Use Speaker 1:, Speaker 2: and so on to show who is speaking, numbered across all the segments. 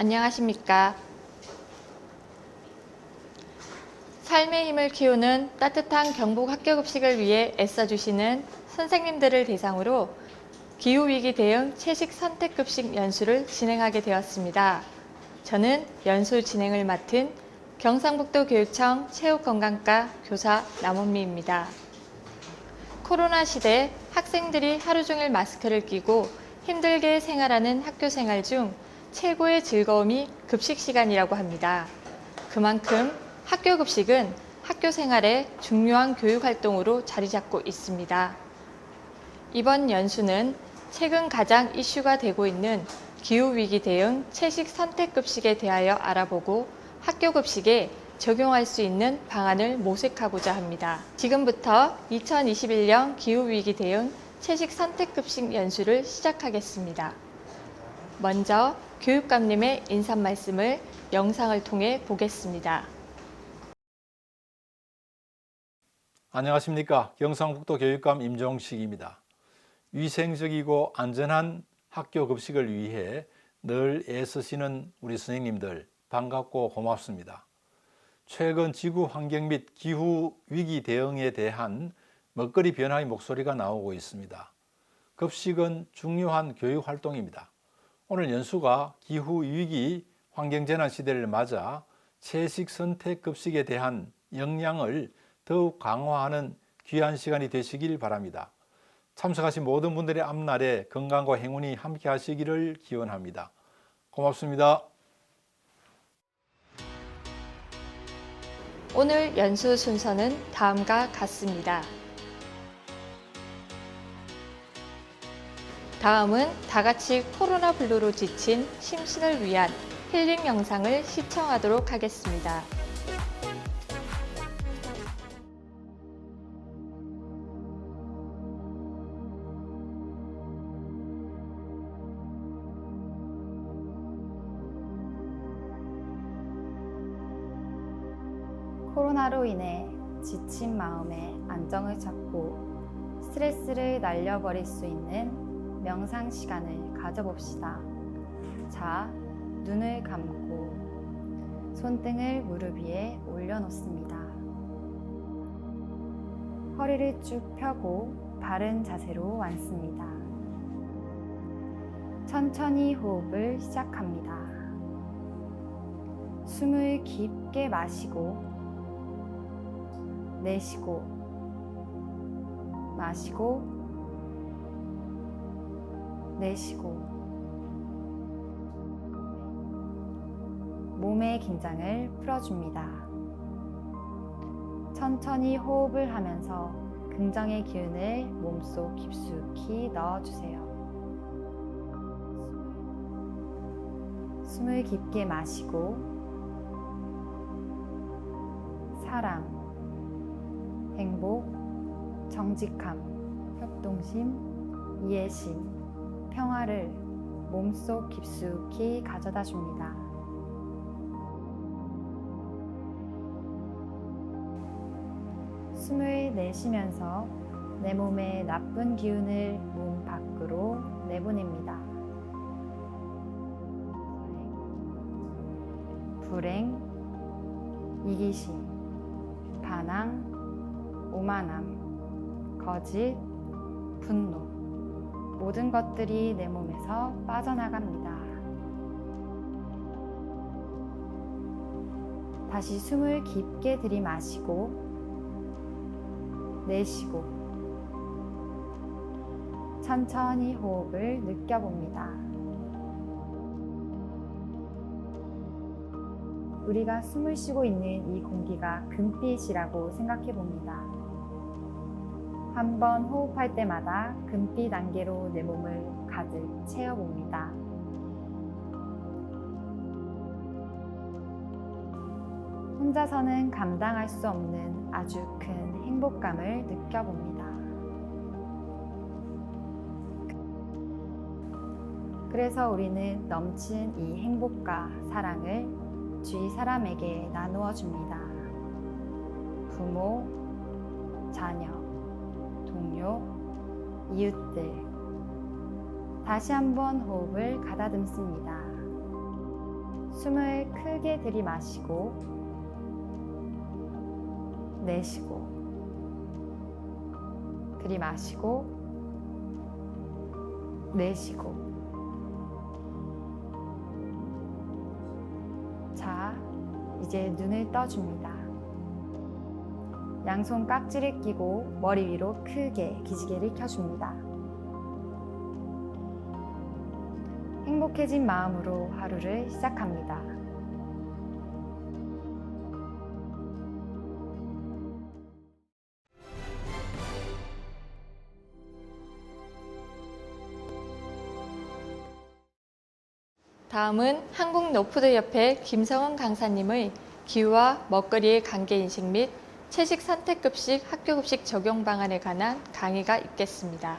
Speaker 1: 안녕하십니까. 삶의 힘을 키우는 따뜻한 경북 학교급식을 위해 애써주시는 선생님들을 대상으로 기후위기 대응 채식 선택급식 연수를 진행하게 되었습니다. 저는 연수 진행을 맡은 경상북도 교육청 체육건강과 교사 남원미입니다. 코로나 시대 학생들이 하루 종일 마스크를 끼고 힘들게 생활하는 학교 생활 중 최고의 즐거움이 급식 시간이라고 합니다. 그만큼 학교 급식은 학교 생활의 중요한 교육 활동으로 자리 잡고 있습니다. 이번 연수는 최근 가장 이슈가 되고 있는 기후위기 대응 채식 선택급식에 대하여 알아보고 학교 급식에 적용할 수 있는 방안을 모색하고자 합니다. 지금부터 2021년 기후위기 대응 채식 선택급식 연수를 시작하겠습니다. 먼저 교육감님의 인사 말씀을 영상을 통해 보겠습니다.
Speaker 2: 안녕하십니까. 경상북도 교육감 임종식입니다. 위생적이고 안전한 학교 급식을 위해 늘 애쓰시는 우리 선생님들 반갑고 고맙습니다. 최근 지구 환경 및 기후 위기 대응에 대한 먹거리 변화의 목소리가 나오고 있습니다. 급식은 중요한 교육 활동입니다. 오늘 연수가 기후 위기 환경재난 시대를 맞아 채식 선택 급식에 대한 역량을 더욱 강화하는 귀한 시간이 되시길 바랍니다. 참석하신 모든 분들의 앞날에 건강과 행운이 함께 하시기를 기원합니다. 고맙습니다.
Speaker 1: 오늘 연수 순서는 다음과 같습니다. 다음은 다같이 코로나 블루로 지친 심신을 위한 힐링 영상을 시청하도록 하겠습니다.
Speaker 3: 코로나로 인해 지친 마음에 안정을 찾고 스트레스를 날려버릴 수 있는 명상 시간을 가져봅시다. 자, 눈을 감고 손등을 무릎 위에 올려놓습니다. 허리를 쭉 펴고 바른 자세로 앉습니다. 천천히 호흡을 시작합니다. 숨을 깊게 마시고 내쉬고 마시고 내쉬고 몸의 긴장을 풀어줍니다. 천천히 호흡을 하면서 긍정의 기운을 몸속 깊숙이 넣어주세요. 숨을 깊게 마시고 사랑, 행복, 정직함, 협동심, 이해심, 평화를 몸속 깊숙이 가져다 줍니다. 숨을 내쉬면서 내 몸의 나쁜 기운을 몸 밖으로 내보냅니다. 불행, 이기심, 반항, 오만함, 거짓, 분노, 모든 것들이 내 몸에서 빠져나갑니다. 다시 숨을 깊게 들이마시고 내쉬고 천천히 호흡을 느껴봅니다. 우리가 숨을 쉬고 있는 이 공기가 금빛이라고 생각해 봅니다. 한번 호흡할 때마다 금빛 안개로 내 몸을 가득 채워봅니다. 혼자서는 감당할 수 없는 아주 큰 행복감을 느껴봅니다. 그래서 우리는 넘친 이 행복과 사랑을 주위 사람에게 나누어 줍니다. 부모, 자녀, 동료, 이웃들. 다시 한번 호흡을 가다듬습니다. 숨을 크게 들이마시고 내쉬고 들이마시고 내쉬고. 자, 이제 눈을 떠줍니다. 양손 깍지를 끼고 머리 위로 크게 기지개를 켜줍니다. 행복해진 마음으로 하루를 시작합니다.
Speaker 1: 다음은 한국노푸드협회 김성은 강사님의 기후와 먹거리의 관계인식 및 채식 선택급식 학교급식 적용 방안에 관한 강의가 있겠습니다.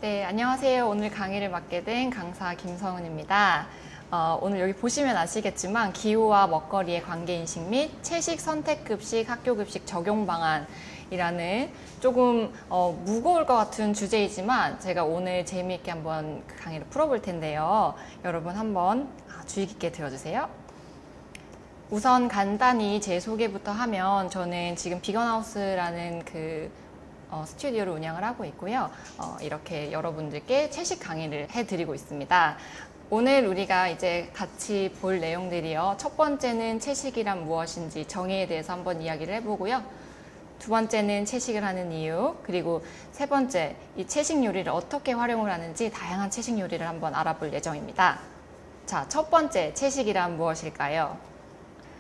Speaker 4: 네, 안녕하세요. 오늘 강의를 맡게 된 강사 김성은입니다. 오늘 여기 보시면 아시겠지만 기후와 먹거리의 관계인식 및 채식 선택급식 학교급식 적용 방안이라는 조금 무거울 것 같은 주제이지만 제가 오늘 재미있게 한번 그 강의를 풀어볼 텐데요. 여러분 한번 주의 깊게 들어주세요. 우선 간단히 제 소개부터 하면 저는 지금 비건하우스라는 스튜디오를 운영을 하고 있고요. 이렇게 여러분들께 채식 강의를 해드리고 있습니다. 오늘 우리가 이제 같이 볼 내용들이요. 첫 번째는 채식이란 무엇인지 정의에 대해서 한번 이야기를 해보고요. 두 번째는 채식을 하는 이유, 그리고 세 번째, 이 채식 요리를 어떻게 활용을 하는지 다양한 채식 요리를 한번 알아볼 예정입니다. 자, 첫 번째, 채식이란 무엇일까요?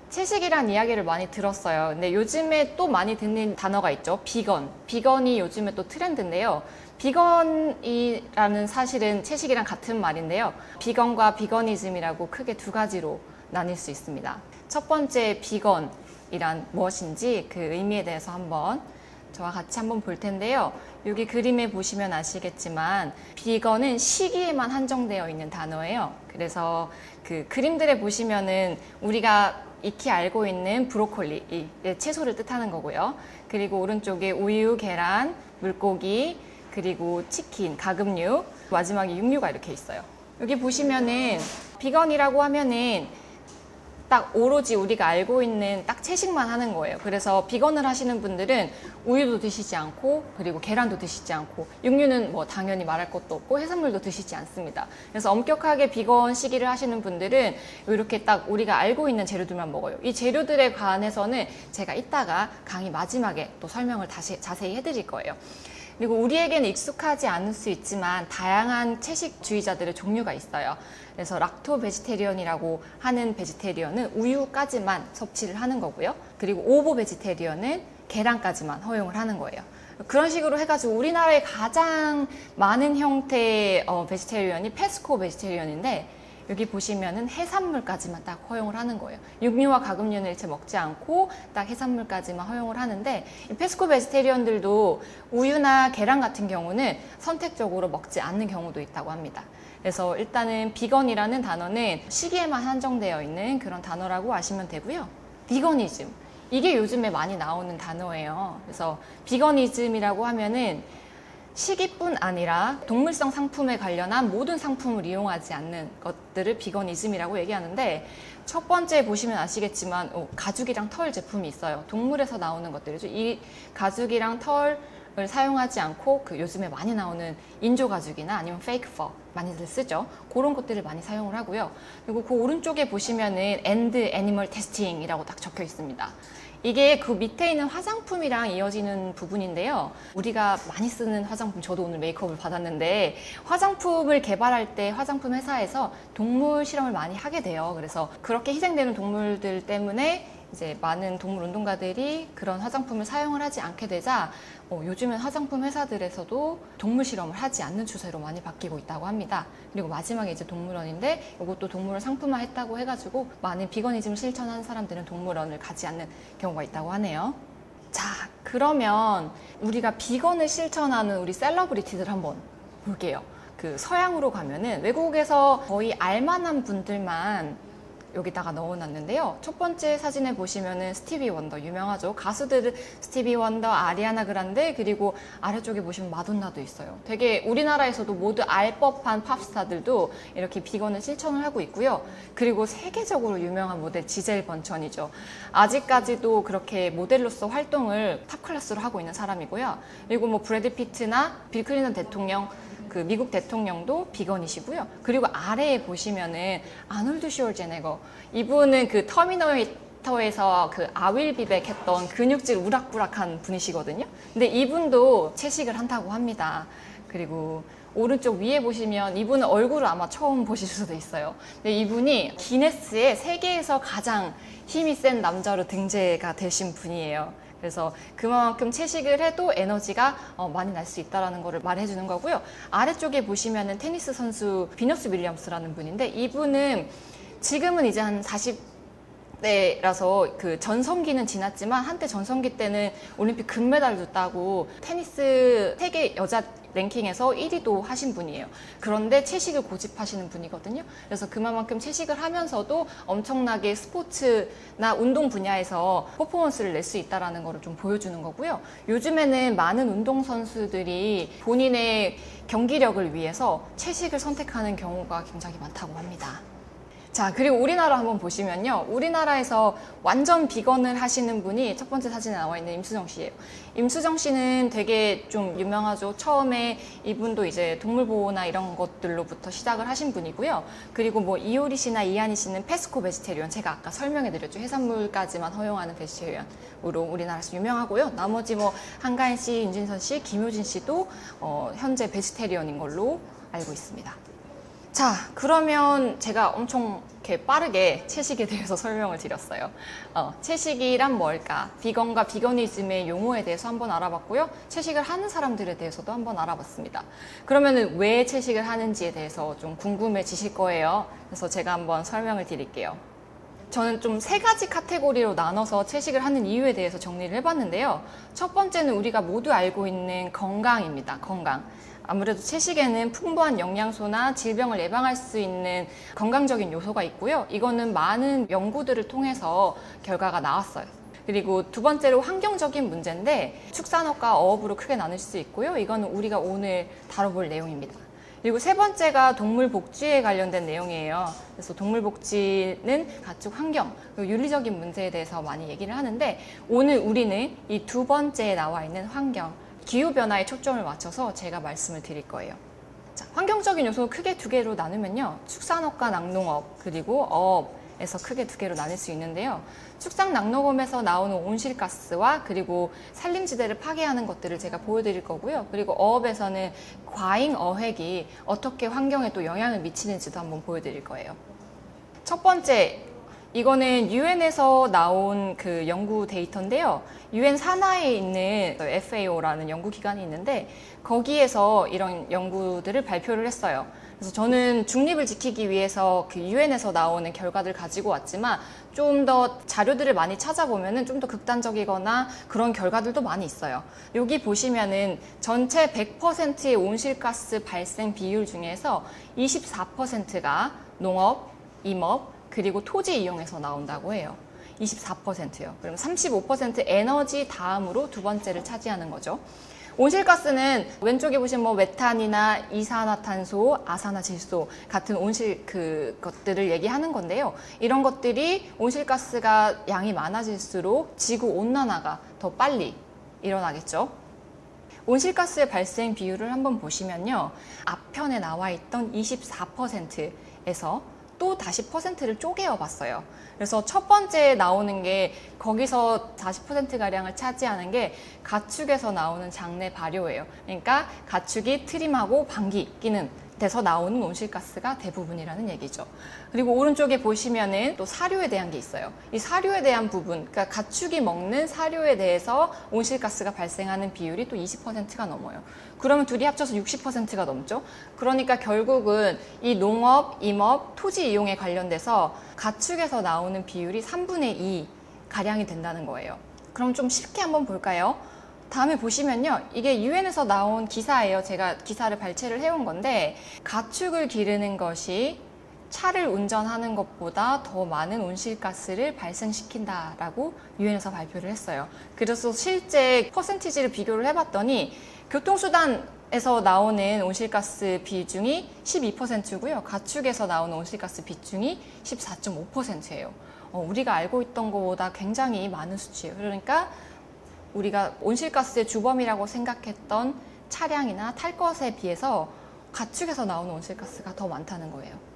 Speaker 4: 채식이란 이야기를 많이 들었어요. 근데 요즘에 또 많이 듣는 단어가 있죠. 비건. 비건이 요즘에 또 트렌드인데요. 비건이라는 사실은 채식이랑 같은 말인데요. 비건과 비거니즘이라고 크게 두 가지로 나뉠 수 있습니다. 첫 번째, 비건이란 무엇인지 그 의미에 대해서 한번 저와 같이 한번 볼 텐데요. 여기 그림에 보시면 아시겠지만 비건은 시기에만 한정되어 있는 단어예요. 그래서 그 그림들에 보시면은 우리가 익히 알고 있는 브로콜리, 이 채소를 뜻하는 거고요. 그리고 오른쪽에 우유, 계란, 물고기, 그리고 치킨, 가금류, 마지막에 육류가 이렇게 있어요. 여기 보시면은 비건이라고 하면은 딱 오로지 우리가 알고 있는 딱 채식만 하는 거예요. 그래서 비건을 하시는 분들은 우유도 드시지 않고, 그리고 계란도 드시지 않고, 육류는 뭐 당연히 말할 것도 없고 해산물도 드시지 않습니다. 그래서 엄격하게 비건 시기를 하시는 분들은 이렇게 딱 우리가 알고 있는 재료들만 먹어요. 이 재료들에 관해서는 제가 이따가 강의 마지막에 또 설명을 다시 자세히 해드릴 거예요. 그리고 우리에게는 익숙하지 않을 수 있지만 다양한 채식주의자들의 종류가 있어요. 그래서 락토 베지테리언이라고 하는 베지테리언은 우유까지만 섭취를 하는 거고요. 그리고 오보 베지테리언은 계란까지만 허용을 하는 거예요. 그런 식으로 해가지고 우리나라에 가장 많은 형태의 베지테리언이 페스코 베지테리언인데 여기 보시면은 해산물까지만 딱 허용을 하는 거예요. 육류와 가금류는 일체 먹지 않고 딱 해산물까지만 허용을 하는데 이 페스코 베지테리언들도 우유나 계란 같은 경우는 선택적으로 먹지 않는 경우도 있다고 합니다. 그래서 일단은 비건이라는 단어는 시기에만 한정되어 있는 그런 단어라고 아시면 되고요. 비거니즘, 이게 요즘에 많이 나오는 단어예요. 그래서 비거니즘이라고 하면은 시기뿐 아니라 동물성 상품에 관련한 모든 상품을 이용하지 않는 것들을 비거니즘이라고 얘기하는데 첫 번째 보시면 아시겠지만 가죽이랑 털 제품이 있어요. 동물에서 나오는 것들이죠. 이 가죽이랑 털을 사용하지 않고 요즘에 많이 나오는 인조 가죽이나 아니면 페이크 퍼 많이들 쓰죠. 그런 것들을 많이 사용을 하고요. 그리고 그 오른쪽에 보시면은 End Animal Testing이라고 딱 적혀 있습니다. 이게 그 밑에 있는 화장품이랑 이어지는 부분인데요. 우리가 많이 쓰는 화장품, 저도 오늘 메이크업을 받았는데 화장품을 개발할 때 화장품 회사에서 동물 실험을 많이 하게 돼요. 그래서 그렇게 희생되는 동물들 때문에 이제 많은 동물 운동가들이 그런 화장품을 사용을 하지 않게 되자 요즘은 화장품 회사들에서도 동물 실험을 하지 않는 추세로 많이 바뀌고 있다고 합니다. 그리고 마지막에 이제 동물원인데 이것도 동물을 상품화했다고 해가지고 많은 비거니즘을 실천하는 사람들은 동물원을 가지 않는 경우가 있다고 하네요. 자, 그러면 우리가 비건을 실천하는 우리 셀러브리티들 한번 볼게요. 그 서양으로 가면은 외국에서 거의 알만한 분들만 여기다가 넣어놨는데요. 첫 번째 사진에 보시면은 스티비 원더 유명하죠. 가수들은 스티비 원더, 아리아나 그란데, 그리고 아래쪽에 보시면 마돈나도 있어요. 되게 우리나라에서도 모두 알 법한 팝스타들도 이렇게 비건을 실천을 하고 있고요. 그리고 세계적으로 유명한 모델 지젤 번천이죠. 아직까지도 그렇게 모델로서 활동을 탑 클래스로 하고 있는 사람이고요. 그리고 뭐 브래드 피트나 빌 클린턴 대통령, 그 미국 대통령도 비건이시고요. 그리고 아래에 보시면은 아놀드 슈왈제네거, 이분은 그 터미네이터에서 그 아윌비백 했던 근육질 우락부락한 분이시거든요. 근데 이분도 채식을 한다고 합니다. 그리고 오른쪽 위에 보시면 이분은 얼굴을 아마 처음 보실 수도 있어요. 근데 이분이 기네스의 세계에서 가장 힘이 센 남자로 등재가 되신 분이에요. 그래서 그만큼 채식을 해도 에너지가 많이 날 수 있다는 것을 말해주는 거고요. 아래쪽에 보시면은 테니스 선수 비너스 윌리엄스라는 분인데, 이분은 지금은 이제 한 40대라서 그 전성기는 지났지만 한때 전성기 때는 올림픽 금메달도 따고 테니스 세계 여자 랭킹에서 1위도 하신 분이에요. 그런데 채식을 고집하시는 분이거든요. 그래서 그만큼 채식을 하면서도 엄청나게 스포츠나 운동 분야에서 퍼포먼스를 낼 수 있다는 것을 좀 보여주는 거고요. 요즘에는 많은 운동선수들이 본인의 경기력을 위해서 채식을 선택하는 경우가 굉장히 많다고 합니다. 자, 그리고 우리나라 한번 보시면요. 우리나라에서 완전 비건을 하시는 분이 첫 번째 사진에 나와 있는 임수정 씨예요. 임수정 씨는 되게 좀 유명하죠. 처음에 이분도 이제 동물보호나 이런 것들로부터 시작을 하신 분이고요. 그리고 뭐 이효리 씨나 이한희 씨는 페스코 베지테리언, 제가 아까 설명해드렸죠. 해산물까지만 허용하는 베지테리언으로 우리나라에서 유명하고요. 나머지 뭐 한가인 씨, 윤진선 씨, 김효진 씨도 현재 베지테리언인 걸로 알고 있습니다. 자, 그러면 제가 엄청 이렇게 빠르게 채식에 대해서 설명을 드렸어요. 채식이란 뭘까? 비건과 비거니즘의 용어에 대해서 한번 알아봤고요. 채식을 하는 사람들에 대해서도 한번 알아봤습니다. 그러면은 왜 채식을 하는지에 대해서 좀 궁금해지실 거예요. 그래서 제가 한번 설명을 드릴게요. 저는 좀 3가지 카테고리로 나눠서 채식을 하는 이유에 대해서 정리를 해봤는데요. 첫 번째는 우리가 모두 알고 있는 건강입니다. 건강. 아무래도 채식에는 풍부한 영양소나 질병을 예방할 수 있는 건강적인 요소가 있고요. 이거는 많은 연구들을 통해서 결과가 나왔어요. 그리고 두 번째로 환경적인 문제인데, 축산업과 어업으로 크게 나눌 수 있고요. 이거는 우리가 오늘 다뤄볼 내용입니다. 그리고 세 번째가 동물 복지에 관련된 내용이에요. 그래서 동물 복지는 가축 환경, 그리고 윤리적인 문제에 대해서 많이 얘기를 하는데, 오늘 우리는 이 두 번째에 나와 있는 환경, 기후변화에 초점을 맞춰서 제가 말씀을 드릴 거예요. 자, 환경적인 요소는 크게 2개로 나누면요. 축산업과 낙농업, 그리고 어업에서 크게 2개로 나눌 수 있는데요. 축산낙농업에서 나오는 온실가스와 그리고 산림지대를 파괴하는 것들을 제가 보여드릴 거고요. 그리고 어업에서는 과잉 어획이 어떻게 환경에 또 영향을 미치는지도 한번 보여드릴 거예요. 첫 번째, 이거는 유엔에서 나온 그 연구 데이터인데요. 유엔 산하에 있는 FAO라는 연구기관이 있는데, 거기에서 이런 연구들을 발표를 했어요. 그래서 저는 중립을 지키기 위해서 그 유엔에서 나오는 결과들 가지고 왔지만, 좀 더 자료들을 많이 찾아보면은 좀 더 극단적이거나 그런 결과들도 많이 있어요. 여기 보시면은 전체 100%의 온실가스 발생 비율 중에서 24%가 농업, 임업, 그리고 토지 이용해서 나온다고 해요. 24%요. 그럼 35% 에너지 다음으로 두 번째를 차지하는 거죠. 온실가스는 왼쪽에 보시면 뭐 메탄이나 이산화탄소, 아산화질소 같은 온실 것들을 얘기하는 건데요. 이런 것들이 온실가스가 양이 많아질수록 지구 온난화가 더 빨리 일어나겠죠. 온실가스의 발생 비율을 한번 보시면요. 앞편에 나와 있던 24%에서 또 다시 퍼센트를 쪼개어 봤어요. 그래서 첫 번째 나오는 게, 거기서 40%가량을 차지하는 게 가축에서 나오는 장내 발효예요. 그러니까 가축이 트림하고 방귀 끼는 데서 나오는 온실가스가 대부분이라는 얘기죠. 그리고 오른쪽에 보시면은 또 사료에 대한 게 있어요. 이 사료에 대한 부분, 그러니까 가축이 먹는 사료에 대해서 온실가스가 발생하는 비율이 또 20%가 넘어요. 그러면 둘이 합쳐서 60%가 넘죠. 그러니까 결국은 이 농업, 임업, 토지 이용에 관련돼서 가축에서 나오는 비율이 3분의 2 가량이 된다는 거예요. 그럼 좀 쉽게 한번 볼까요? 다음에 보시면요. 이게 유엔에서 나온 기사예요. 제가 기사를 발췌를 해온 건데, 가축을 기르는 것이 차를 운전하는 것보다 더 많은 온실가스를 발생시킨다라고 유엔에서 발표를 했어요. 그래서 실제 퍼센티지를 비교를 해봤더니 교통수단에서 나오는 온실가스 비중이 12%고요. 가축에서 나오는 온실가스 비중이 14.5%예요. 우리가 알고 있던 것보다 굉장히 많은 수치예요. 그러니까 우리가 온실가스의 주범이라고 생각했던 차량이나 탈 것에 비해서 가축에서 나오는 온실가스가 더 많다는 거예요.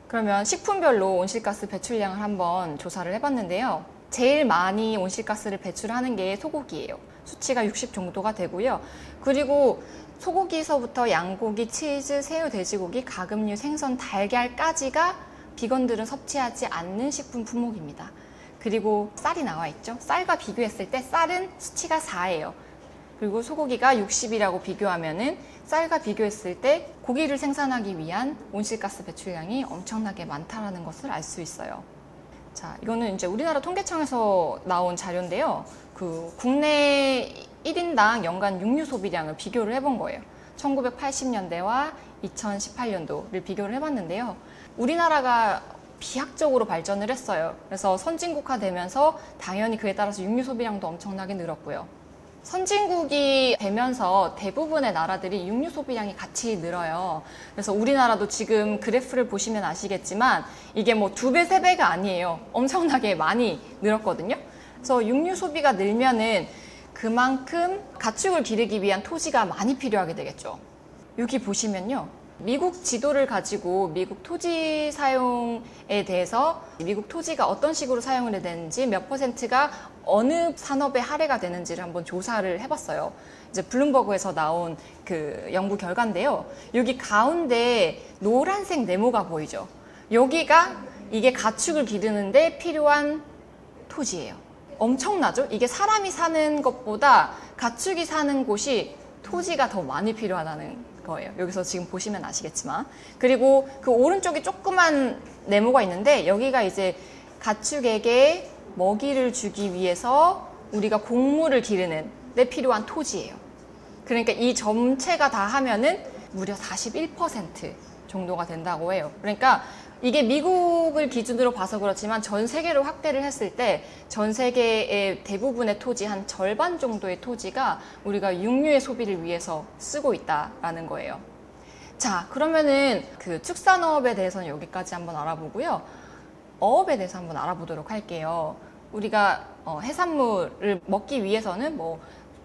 Speaker 4: 그러면 식품별로 온실가스 배출량을 한번 조사를 해봤는데요. 제일 많이 온실가스를 배출하는 게 소고기예요. 수치가 60 정도가 되고요. 그리고 소고기에서부터 양고기, 치즈, 새우, 돼지고기, 가금류, 생선, 달걀까지가 비건들은 섭취하지 않는 식품 품목입니다. 그리고 쌀이 나와 있죠. 쌀과 비교했을 때 쌀은 수치가 4예요. 그리고 소고기가 60이라고 비교하면은 쌀과 비교했을 때 고기를 생산하기 위한 온실가스 배출량이 엄청나게 많다라는 것을 알 수 있어요. 자, 이거는 이제 우리나라 통계청에서 나온 자료인데요. 그 국내 1인당 연간 육류 소비량을 비교를 해본 거예요. 1980년대와 2018년도를 비교를 해봤는데요. 우리나라가 비약적으로 발전을 했어요. 그래서 선진국화 되면서 당연히 그에 따라서 육류 소비량도 엄청나게 늘었고요. 선진국이 되면서 대부분의 나라들이 육류 소비량이 같이 늘어요. 그래서 우리나라도 지금 그래프를 보시면 아시겠지만 이게 뭐 2배, 3배가 아니에요. 엄청나게 많이 늘었거든요. 그래서 육류 소비가 늘면은 그만큼 가축을 기르기 위한 토지가 많이 필요하게 되겠죠. 여기 보시면요. 미국 지도를 가지고 미국 토지 사용에 대해서 미국 토지가 어떤 식으로 사용을 되는지 몇 퍼센트가 어느 산업에 할애가 되는지를 한번 조사를 해봤어요. 이제 블룸버그에서 나온 그 연구 결과인데요. 여기 가운데 노란색 네모가 보이죠. 여기가 이게 가축을 기르는데 필요한 토지예요. 엄청나죠? 이게 사람이 사는 것보다 가축이 사는 곳이 토지가 더 많이 필요하다는 거예요. 여기서 지금 보시면 아시겠지만. 그리고 그 오른쪽에 조그만 네모가 있는데 여기가 이제 가축에게 먹이를 주기 위해서 우리가 곡물을 기르는 데 필요한 토지예요. 그러니까 이 전체가 다 하면은 무려 41% 정도가 된다고 해요. 그러니까 이게 미국을 기준으로 봐서 그렇지만 전 세계로 확대를 했을 때 전 세계의 대부분의 토지, 한 절반 정도의 토지가 우리가 육류의 소비를 위해서 쓰고 있다라는 거예요. 자, 그러면은 그 축산업에 대해서는 여기까지 한번 알아보고요. 어업에 대해서 한번 알아보도록 할게요. 우리가 해산물을 먹기 위해서는 뭐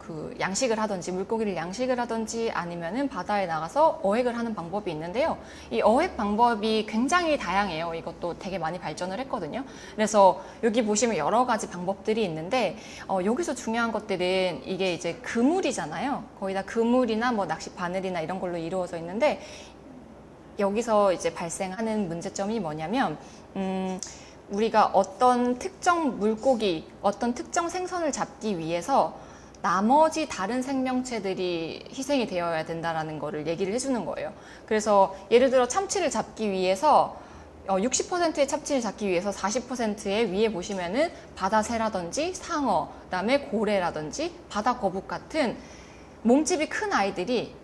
Speaker 4: 그 양식을 하든지 물고기를 양식을 하든지 아니면은 바다에 나가서 어획을 하는 방법이 있는데요. 이 어획 방법이 굉장히 다양해요. 이것도 되게 많이 발전을 했거든요. 그래서 여기 보시면 여러 가지 방법들이 있는데 여기서 중요한 것들은 이게 이제 그물이잖아요. 거의 다 그물이나 뭐 낚시 바늘이나 이런 걸로 이루어져 있는데 여기서 이제 발생하는 문제점이 뭐냐면 우리가 어떤 특정 물고기, 어떤 특정 생선을 잡기 위해서 나머지 다른 생명체들이 희생이 되어야 된다라는 거를 얘기를 해주는 거예요. 그래서 예를 들어 참치를 잡기 위해서 60%의 참치를 잡기 위해서 40%의 위에 보시면은 바다새라든지 상어, 그다음에 고래라든지 바다 거북 같은 몸집이 큰 아이들이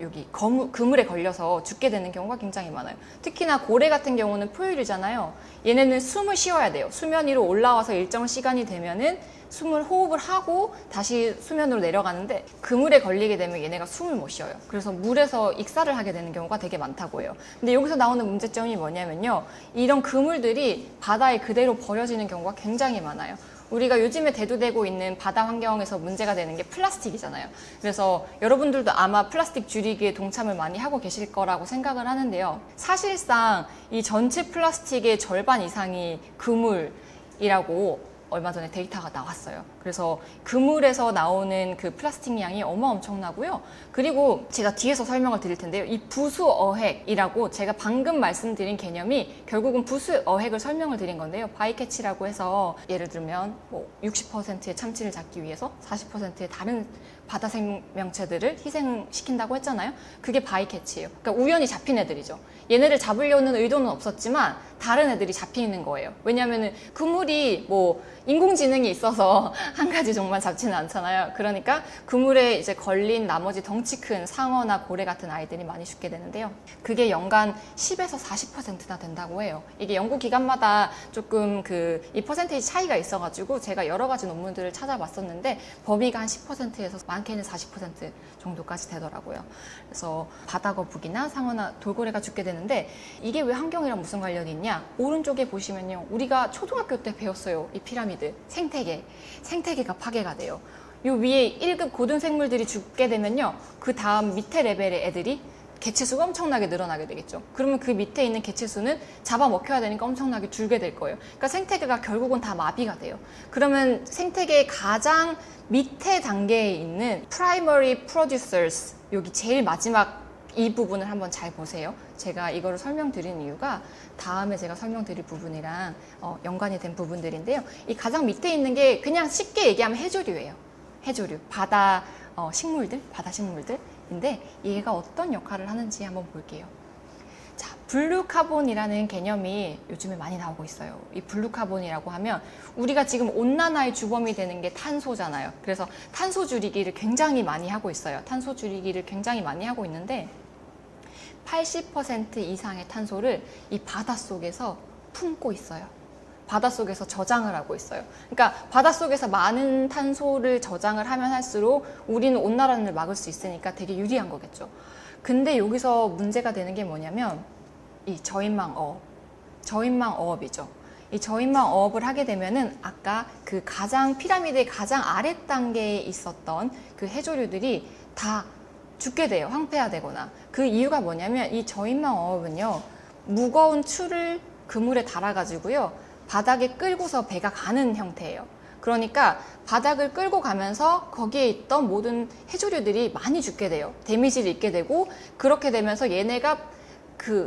Speaker 4: 여기 그물에 걸려서 죽게 되는 경우가 굉장히 많아요. 특히나 고래 같은 경우는 포유류잖아요. 얘네는 숨을 쉬어야 돼요. 수면 위로 올라와서 일정 시간이 되면은 숨을 호흡을 하고 다시 수면으로 내려가는데 그물에 걸리게 되면 얘네가 숨을 못 쉬어요. 그래서 물에서 익사를 하게 되는 경우가 되게 많다고 해요. 근데 여기서 나오는 문제점이 뭐냐면요. 이런 그물들이 바다에 그대로 버려지는 경우가 굉장히 많아요. 우리가 요즘에 대두되고 있는 바다 환경에서 문제가 되는 게 플라스틱이잖아요. 그래서 여러분들도 아마 플라스틱 줄이기에 동참을 많이 하고 계실 거라고 생각을 하는데요. 사실상 이 전체 플라스틱의 절반 이상이 그물이라고 얼마 전에 데이터가 나왔어요. 그래서 그물에서 나오는 그 플라스틱 양이 엄청나고요. 그리고 제가 뒤에서 설명을 드릴 텐데요. 이 부수어획이라고 제가 방금 말씀드린 개념이 결국은 부수어획을 설명을 드린 건데요. 바이캐치라고 해서 예를 들면 뭐 60%의 참치를 잡기 위해서 40%의 다른 바다 생명체들을 희생시킨다고 했잖아요. 그게 바이캐치예요. 그러니까 우연히 잡힌 애들이죠. 얘네를 잡으려는 의도는 없었지만 다른 애들이 잡히는 거예요. 왜냐하면 그물이 뭐 인공지능이 있어서 한 가지 종만 잡지는 않잖아요. 그러니까 그물에 이제 걸린 나머지 덩치 큰 상어나 고래 같은 아이들이 많이 죽게 되는데요. 그게 연간 10에서 40%나 된다고 해요. 이게 연구 기관마다 조금 이 퍼센테이지 차이가 있어가지고 제가 여러 가지 논문들을 찾아봤었는데 범위가 한 10%에서 많게는 40% 정도까지 되더라고요. 그래서 바다거북이나 상어나 돌고래가 죽게 되는데 이게 왜 환경이랑 무슨 관련이 있냐? 오른쪽에 보시면요. 우리가 초등학교 때 배웠어요. 이 피라미드. 생태계가 파괴가 돼요. 요 위에 1급 고등 생물들이 죽게 되면요. 그 다음 밑에 레벨의 애들이 개체수가 엄청나게 늘어나게 되겠죠. 그러면 그 밑에 있는 개체수는 잡아먹혀야 되니까 엄청나게 줄게 될 거예요. 그러니까 생태계가 결국은 다 마비가 돼요. 그러면 생태계의 가장 밑에 단계에 있는 primary producers, 여기 제일 마지막 이 부분을 한번 잘 보세요. 제가 이거를 설명드린 이유가 다음에 제가 설명드릴 부분이랑 연관이 된 부분들인데요. 이 가장 밑에 있는 게 그냥 쉽게 얘기하면 해조류예요. 해조류, 바다 식물들인데 얘가 어떤 역할을 하는지 한번 볼게요. 자, 블루카본이라는 개념이 요즘에 많이 나오고 있어요. 이 블루카본이라고 하면 우리가 지금 온난화의 주범이 되는 게 탄소잖아요. 그래서 탄소 줄이기를 굉장히 많이 하고 있어요. 탄소 줄이기를 굉장히 많이 하고 있는데 80% 이상의 탄소를 이 바닷속에서 품고 있어요. 바닷속에서 저장을 하고 있어요. 그러니까 바닷속에서 많은 탄소를 저장을 하면 할수록 우리는 온난화를 막을 수 있으니까 되게 유리한 거겠죠. 근데 여기서 문제가 되는 게 뭐냐면 이 저인망어업이죠. 이 저인망어업을 하게 되면은 아까 그 피라미드의 가장 아랫 단계에 있었던 그 해조류들이 다 죽게 돼요. 황폐화되거나. 그 이유가 뭐냐면 이 저인망어업은요. 무거운 추를 그물에 달아가지고요. 바닥에 끌고서 배가 가는 형태예요. 그러니까 바닥을 끌고 가면서 거기에 있던 모든 해조류들이 많이 죽게 돼요. 데미지를 입게 되고 그렇게 되면서 얘네가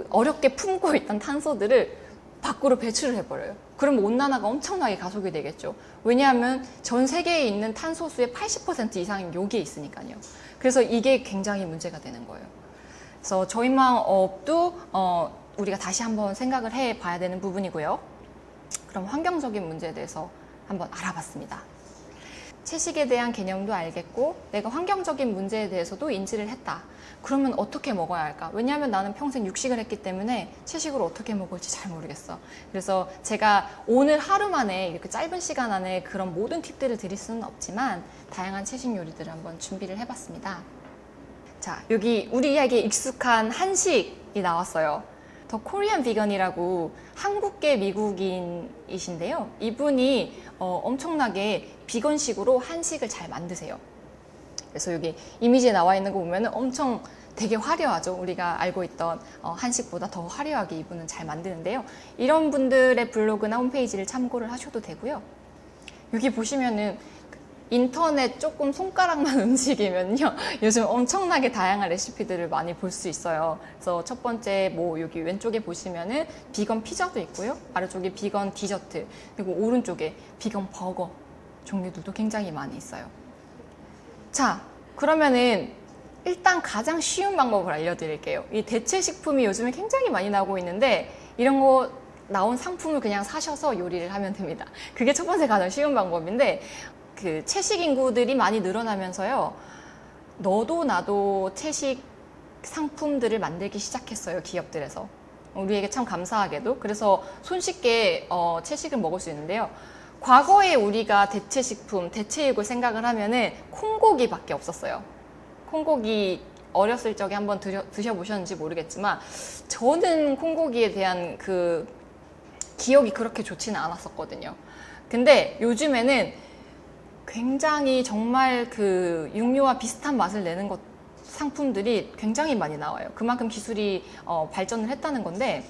Speaker 4: 어렵게 품고 있던 탄소들을 밖으로 배출을 해버려요. 그럼 온난화가 엄청나게 가속이 되겠죠. 왜냐하면 전 세계에 있는 탄소수의 80% 이상이 여기에 있으니까요. 그래서 이게 굉장히 문제가 되는 거예요. 그래서 저인망어업도 우리가 다시 한번 생각을 해봐야 되는 부분이고요. 그럼 환경적인 문제에 대해서 한번 알아봤습니다. 채식에 대한 개념도 알겠고 내가 환경적인 문제에 대해서도 인지를 했다. 그러면 어떻게 먹어야 할까? 왜냐하면 나는 평생 육식을 했기 때문에 채식으로 어떻게 먹을지 잘 모르겠어. 그래서 제가 오늘 하루 만에 이렇게 짧은 시간 안에 그런 모든 팁들을 드릴 수는 없지만 다양한 채식 요리들을 한번 준비를 해봤습니다. 자, 여기 우리에게 익숙한 한식이 나왔어요. 더 코리안 비건이라고 한국계 미국인이신데요. 이분이 엄청나게 비건식으로 한식을 잘 만드세요. 그래서 여기 이미지에 나와 있는 거 보면 엄청 되게 화려하죠. 우리가 알고 있던 한식보다 더 화려하게 이분은 잘 만드는데요. 이런 분들의 블로그나 홈페이지를 참고를 하셔도 되고요. 여기 보시면은 인터넷 조금 손가락만 움직이면요. 요즘 엄청나게 다양한 레시피들을 많이 볼 수 있어요. 그래서 첫 번째 여기 왼쪽에 보시면은 비건 피자도 있고요. 아래쪽에 비건 디저트, 그리고 오른쪽에 비건 버거 종류들도 굉장히 많이 있어요. 자, 그러면은 일단 가장 쉬운 방법을 알려드릴게요. 이 대체 식품이 요즘에 굉장히 많이 나오고 있는데 이런 거 나온 상품을 그냥 사셔서 요리를 하면 됩니다. 그게 첫 번째 가장 쉬운 방법인데 채식 인구들이 많이 늘어나면서요. 너도 나도 채식 상품들을 만들기 시작했어요. 기업들에서. 우리에게 참 감사하게도. 그래서 손쉽게 채식을 먹을 수 있는데요. 과거에 우리가 대체 식품, 대체육을 생각을 하면은 콩고기밖에 없었어요. 콩고기 어렸을 적에 한번 드셔보셨는지 모르겠지만 저는 콩고기에 대한 기억이 그렇게 좋지는 않았었거든요. 근데 요즘에는 굉장히 정말 육류와 비슷한 맛을 내는 상품들이 굉장히 많이 나와요. 그만큼 기술이 발전을 했다는 건데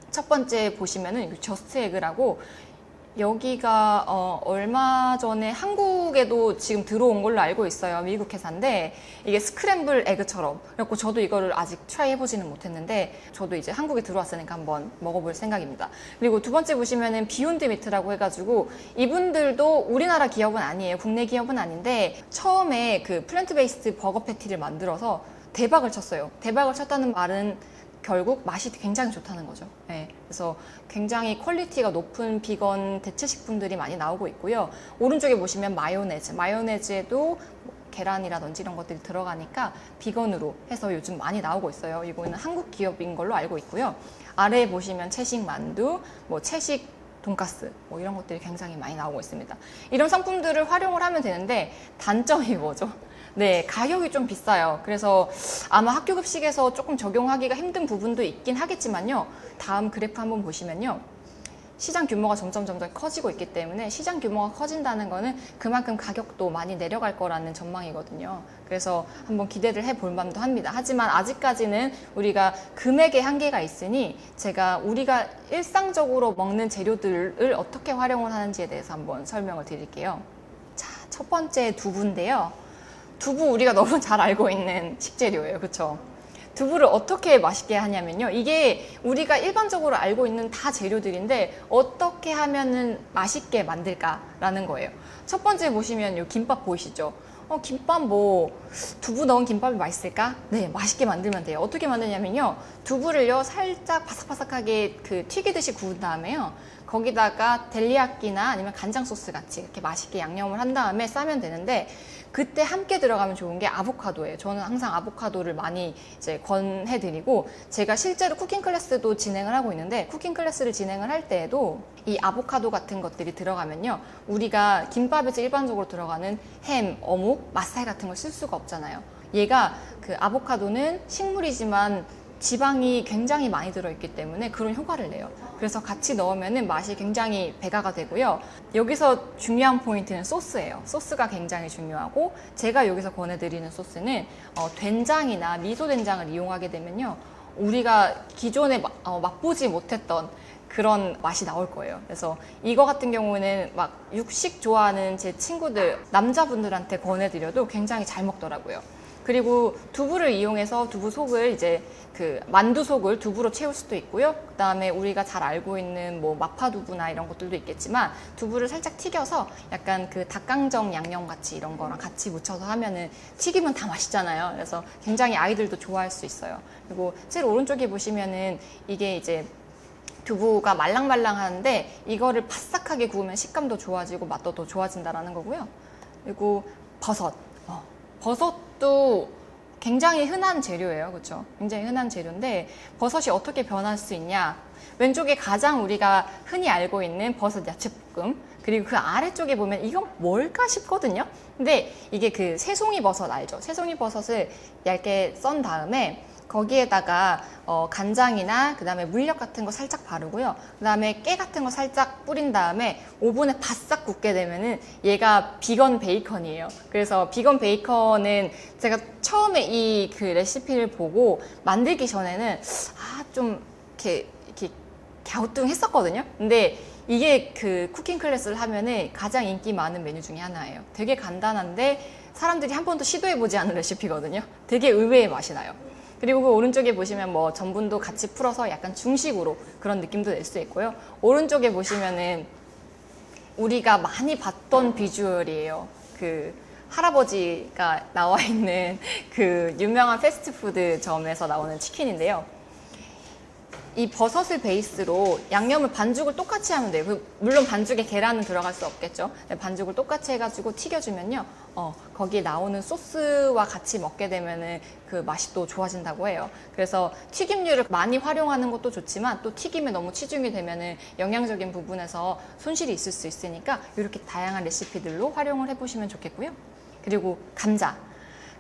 Speaker 4: 첫 번째 보시면은 저스트 에그라고 여기가 얼마 전에 한국에도 지금 들어온 걸로 알고 있어요. 미국 회사인데 이게 스크램블 에그처럼. 그래서 저도 이거를 아직 트라이 해보지는 못했는데 저도 이제 한국에 들어왔으니까 한번 먹어볼 생각입니다. 그리고 두 번째 보시면은 비욘드 미트라고 해가지고 이분들도 우리나라 기업은 아니에요. 국내 기업은 아닌데 처음에 플랜트 베이스드 버거 패티를 만들어서 대박을 쳤어요. 대박을 쳤다는 말은 결국 맛이 굉장히 좋다는 거죠. 네. 그래서 굉장히 퀄리티가 높은 비건 대체 식품들이 많이 나오고 있고요. 오른쪽에 보시면 마요네즈에도 계란이라든지 이런 것들이 들어가니까 비건으로 해서 요즘 많이 나오고 있어요. 이거는 한국 기업인 걸로 알고 있고요. 아래에 보시면 채식 만두, 뭐 채식 돈가스 뭐 이런 것들이 굉장히 많이 나오고 있습니다. 이런 상품들을 활용을 하면 되는데 단점이 뭐죠? 네, 가격이 좀 비싸요. 그래서 아마 학교 급식에서 조금 적용하기가 힘든 부분도 있긴 하겠지만요. 다음 그래프 한번 보시면요. 시장 규모가 점점 커지고 있기 때문에 시장 규모가 커진다는 거는 그만큼 가격도 많이 내려갈 거라는 전망이거든요. 그래서 한번 기대를 해볼 만도 합니다. 하지만 아직까지는 우리가 금액의 한계가 있으니 제가 우리가 일상적으로 먹는 재료들을 어떻게 활용을 하는지에 대해서 한번 설명을 드릴게요. 자, 첫 번째 두부인데요. 두부 우리가 너무 잘 알고 있는 식재료예요. 그렇죠? 두부를 어떻게 맛있게 하냐면요. 이게 우리가 일반적으로 알고 있는 다 재료들인데 어떻게 하면은 맛있게 만들까라는 거예요. 첫 번째 보시면 이 김밥 보이시죠? 김밥 두부 넣은 김밥이 맛있을까? 네, 맛있게 만들면 돼요. 어떻게 만드냐면요. 두부를요, 살짝 바삭바삭하게 튀기듯이 구운 다음에요. 거기다가 델리야끼나 아니면 간장 소스 같이 이렇게 맛있게 양념을 한 다음에 싸면 되는데 그때 함께 들어가면 좋은 게 아보카도예요. 저는 항상 아보카도를 많이 이제 권해드리고 제가 실제로 쿠킹 클래스도 진행을 하고 있는데 쿠킹 클래스를 진행을 할 때에도 이 아보카도 같은 것들이 들어가면요. 우리가 김밥에서 일반적으로 들어가는 햄, 어묵, 맛살 같은 걸 쓸 수가 없잖아요. 얘가 아보카도는 식물이지만 지방이 굉장히 많이 들어있기 때문에 그런 효과를 내요. 그래서 같이 넣으면 맛이 굉장히 배가가 되고요. 여기서 중요한 포인트는 소스예요. 소스가 굉장히 중요하고 제가 여기서 권해드리는 소스는 된장이나 미소된장을 이용하게 되면요. 우리가 기존에 맛보지 못했던 그런 맛이 나올 거예요. 그래서 이거 같은 경우는 막 육식 좋아하는 제 친구들, 남자분들한테 권해드려도 굉장히 잘 먹더라고요. 그리고 두부를 이용해서 두부 속을 이제 만두 속을 두부로 채울 수도 있고요. 그 다음에 우리가 잘 알고 있는 마파두부나 이런 것들도 있겠지만 두부를 살짝 튀겨서 약간 닭강정 양념 같이 이런 거랑 같이 묻혀서 하면은 튀기면 다 맛있잖아요. 그래서 굉장히 아이들도 좋아할 수 있어요. 그리고 제일 오른쪽에 보시면은 이게 이제 두부가 말랑말랑하는데 이거를 바삭하게 구우면 식감도 좋아지고 맛도 더 좋아진다라는 거고요. 그리고 버섯도 굉장히 흔한 재료예요. 그렇죠? 굉장히 흔한 재료인데 버섯이 어떻게 변할 수 있냐? 왼쪽에 가장 우리가 흔히 알고 있는 버섯 야채볶음, 그리고 그 아래쪽에 보면 이건 뭘까 싶거든요. 근데 이게 새송이 버섯 알죠? 새송이 버섯을 얇게 썬 다음에 거기에다가 간장이나 그 다음에 물엿 같은 거 살짝 바르고요. 그 다음에 깨 같은 거 살짝 뿌린 다음에 오븐에 바싹 굽게 되면은 얘가 비건 베이컨이에요. 그래서 비건 베이컨은 제가 처음에 이 레시피를 보고 만들기 전에는 좀 이렇게 갸우뚱했었거든요. 근데 이게 쿠킹 클래스를 하면은 가장 인기 많은 메뉴 중에 하나예요. 되게 간단한데 사람들이 한 번도 시도해보지 않은 레시피거든요. 되게 의외의 맛이 나요. 그리고 그 오른쪽에 보시면 전분도 같이 풀어서 약간 중식으로 그런 느낌도 낼 수 있고요. 오른쪽에 보시면은 우리가 많이 봤던 비주얼이에요. 할아버지가 나와 있는 유명한 패스트푸드점에서 나오는 치킨인데요. 이 버섯을 베이스로 양념을 반죽을 똑같이 하면 돼요. 물론 반죽에 계란은 들어갈 수 없겠죠. 반죽을 똑같이 해가지고 튀겨주면요. 거기에 나오는 소스와 같이 먹게 되면은 맛이 또 좋아진다고 해요. 그래서 튀김류를 많이 활용하는 것도 좋지만 또 튀김에 너무 치중이 되면은 영양적인 부분에서 손실이 있을 수 있으니까 이렇게 다양한 레시피들로 활용을 해보시면 좋겠고요. 그리고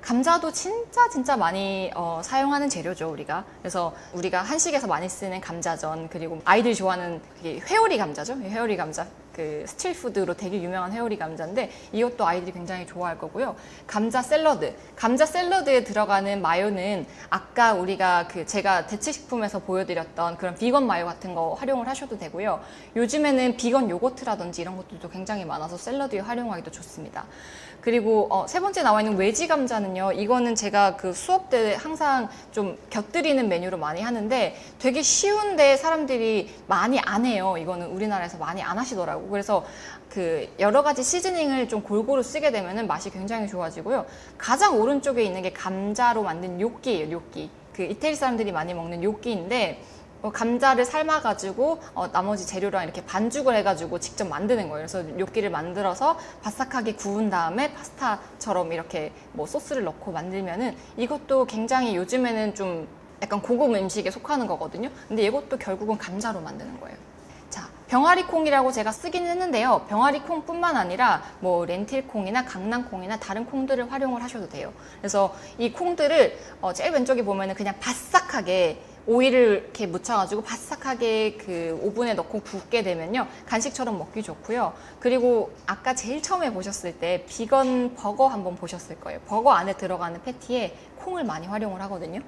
Speaker 4: 감자도 진짜 많이 사용하는 재료죠, 우리가. 그래서 우리가 한식에서 많이 쓰는 감자전, 그리고 아이들이 좋아하는 회오리 감자죠. 회오리 감자. 스트리트푸드로 되게 유명한 회오리 감자인데 이것도 아이들이 굉장히 좋아할 거고요. 감자 샐러드. 감자 샐러드에 들어가는 마요는 아까 우리가 제가 대체식품에서 보여드렸던 그런 비건 마요 같은 거 활용을 하셔도 되고요. 요즘에는 비건 요거트라든지 이런 것들도 굉장히 많아서 샐러드에 활용하기도 좋습니다. 그리고 세 번째 나와 있는 외지 감자는요. 이거는 제가 수업 때 항상 좀 곁들이는 메뉴로 많이 하는데 되게 쉬운데 사람들이 많이 안 해요. 이거는 우리나라에서 많이 안 하시더라고요. 그래서 여러 가지 시즈닝을 좀 골고루 쓰게 되면 맛이 굉장히 좋아지고요. 가장 오른쪽에 있는 게 감자로 만든 뇨끼예요. 뇨끼. 이태리 사람들이 많이 먹는 뇨끼인데 감자를 삶아가지고 나머지 재료랑 이렇게 반죽을 해가지고 직접 만드는 거예요. 그래서 뇨끼를 만들어서 바삭하게 구운 다음에 파스타처럼 이렇게 뭐 소스를 넣고 만들면은 이것도 굉장히 요즘에는 좀 약간 고급 음식에 속하는 거거든요. 근데 이것도 결국은 감자로 만드는 거예요. 자, 병아리콩이라고 제가 쓰긴 했는데요. 병아리콩뿐만 아니라 뭐 렌틸콩이나 강낭콩이나 다른 콩들을 활용을 하셔도 돼요. 그래서 이 콩들을 제일 왼쪽에 보면은 그냥 바싹하게 오일을 이렇게 묻혀가지고 바싹하게 그 오븐에 넣고 굽게 되면요, 간식처럼 먹기 좋고요. 그리고 아까 제일 처음에 보셨을 때 비건 버거 한번 보셨을 거예요. 버거 안에 들어가는 패티에 콩을 많이 활용을 하거든요.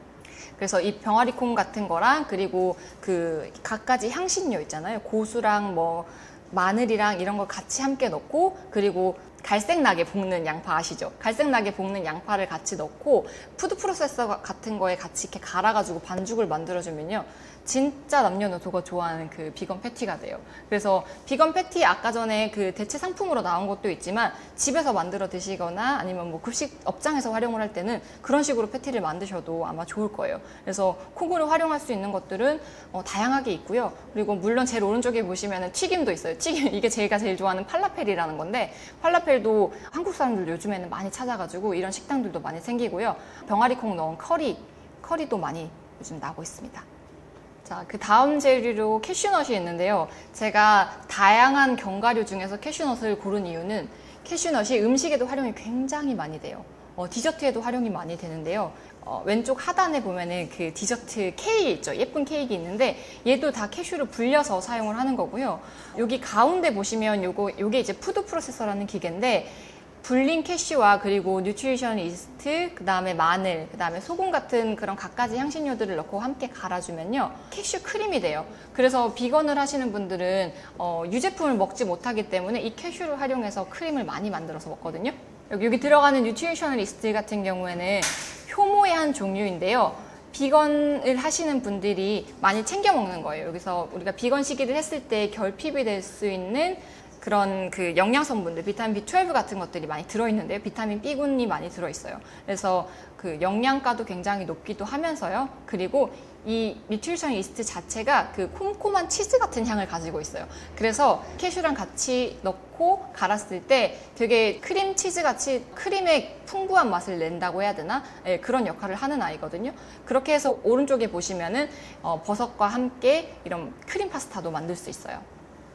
Speaker 4: 그래서 이 병아리콩 같은 거랑 그리고 그 갖가지 향신료 있잖아요. 고수랑 뭐 마늘이랑 이런 걸 같이 함께 넣고, 그리고 갈색나게 볶는 양파 아시죠? 갈색나게 볶는 양파를 같이 넣고 푸드 프로세서 같은 거에 같이 이렇게 갈아가지고 반죽을 만들어주면요, 진짜 남녀노소가 좋아하는 그 비건 패티가 돼요. 그래서 비건 패티 아까 전에 그 대체 상품으로 나온 것도 있지만 집에서 만들어 드시거나 아니면 뭐 급식 업장에서 활용을 할 때는 그런 식으로 패티를 만드셔도 아마 좋을 거예요. 그래서 콩을 활용할 수 있는 것들은 다양하게 있고요. 그리고 물론 제일 오른쪽에 보시면은 튀김도 있어요. 튀김, 이게 제가 제일 좋아하는 팔라펠이라는 건데, 팔라펠도 한국 사람들 요즘에는 많이 찾아가지고 이런 식당들도 많이 생기고요. 병아리콩 넣은 커리도 많이 요즘 나오고 있습니다. 자, 그 다음 재료로 캐슈넛이 있는데요. 제가 다양한 견과류 중에서 캐슈넛을 고른 이유는 캐슈넛이 음식에도 활용이 굉장히 많이 돼요. 디저트에도 활용이 많이 되는데요. 왼쪽 하단에 보면은 그 디저트 케이크 있죠. 예쁜 케이크 있는데 얘도 다 캐슈를 불려서 사용을 하는 거고요. 여기 가운데 보시면 요게 이제 푸드 프로세서라는 기계인데, 불린 캐슈와 그리고 뉴트리션 이스트, 그 다음에 마늘, 그 다음에 소금 같은 그런 갖가지 향신료들을 넣고 함께 갈아주면요, 캐슈 크림이 돼요. 그래서 비건을 하시는 분들은 유제품을 먹지 못하기 때문에 이 캐슈를 활용해서 크림을 많이 만들어서 먹거든요. 여기 들어가는 뉴트리션 이스트 같은 경우에는 효모의 한 종류인데요. 비건을 하시는 분들이 많이 챙겨 먹는 거예요. 여기서 우리가 비건 시기를 했을 때 결핍이 될 수 있는 그런 그 영양 성분들, 비타민 B12 같은 것들이 많이 들어있는데요. 비타민 B군이 많이 들어있어요. 그래서 그 영양가도 굉장히 높기도 하면서요. 그리고 이 뉴트리션 이스트 자체가 그 콤콤한 치즈 같은 향을 가지고 있어요. 그래서 캐슈랑 같이 넣고 갈았을 때 되게 크림 치즈 같이 크림의 풍부한 맛을 낸다고 해야 되나? 네, 그런 역할을 하는 아이거든요. 그렇게 해서 오른쪽에 보시면은 버섯과 함께 이런 크림 파스타도 만들 수 있어요.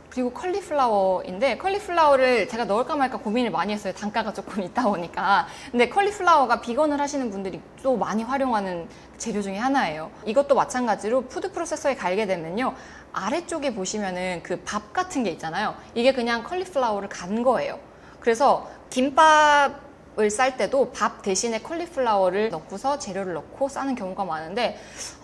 Speaker 4: 그리고 컬리플라워인데, 컬리플라워를 제가 넣을까 말까 고민을 많이 했어요. 단가가 조금 있다 보니까. 근데 컬리플라워가 비건을 하시는 분들이 또 많이 활용하는 재료 중에 하나예요. 이것도 마찬가지로 푸드 프로세서에 갈게 되면요, 아래쪽에 보시면은 그 밥 같은 게 있잖아요. 이게 그냥 컬리플라워를 간 거예요. 그래서 김밥을 쌀 때도 밥 대신에 컬리플라워를 넣고서 재료를 넣고 싸는 경우가 많은데,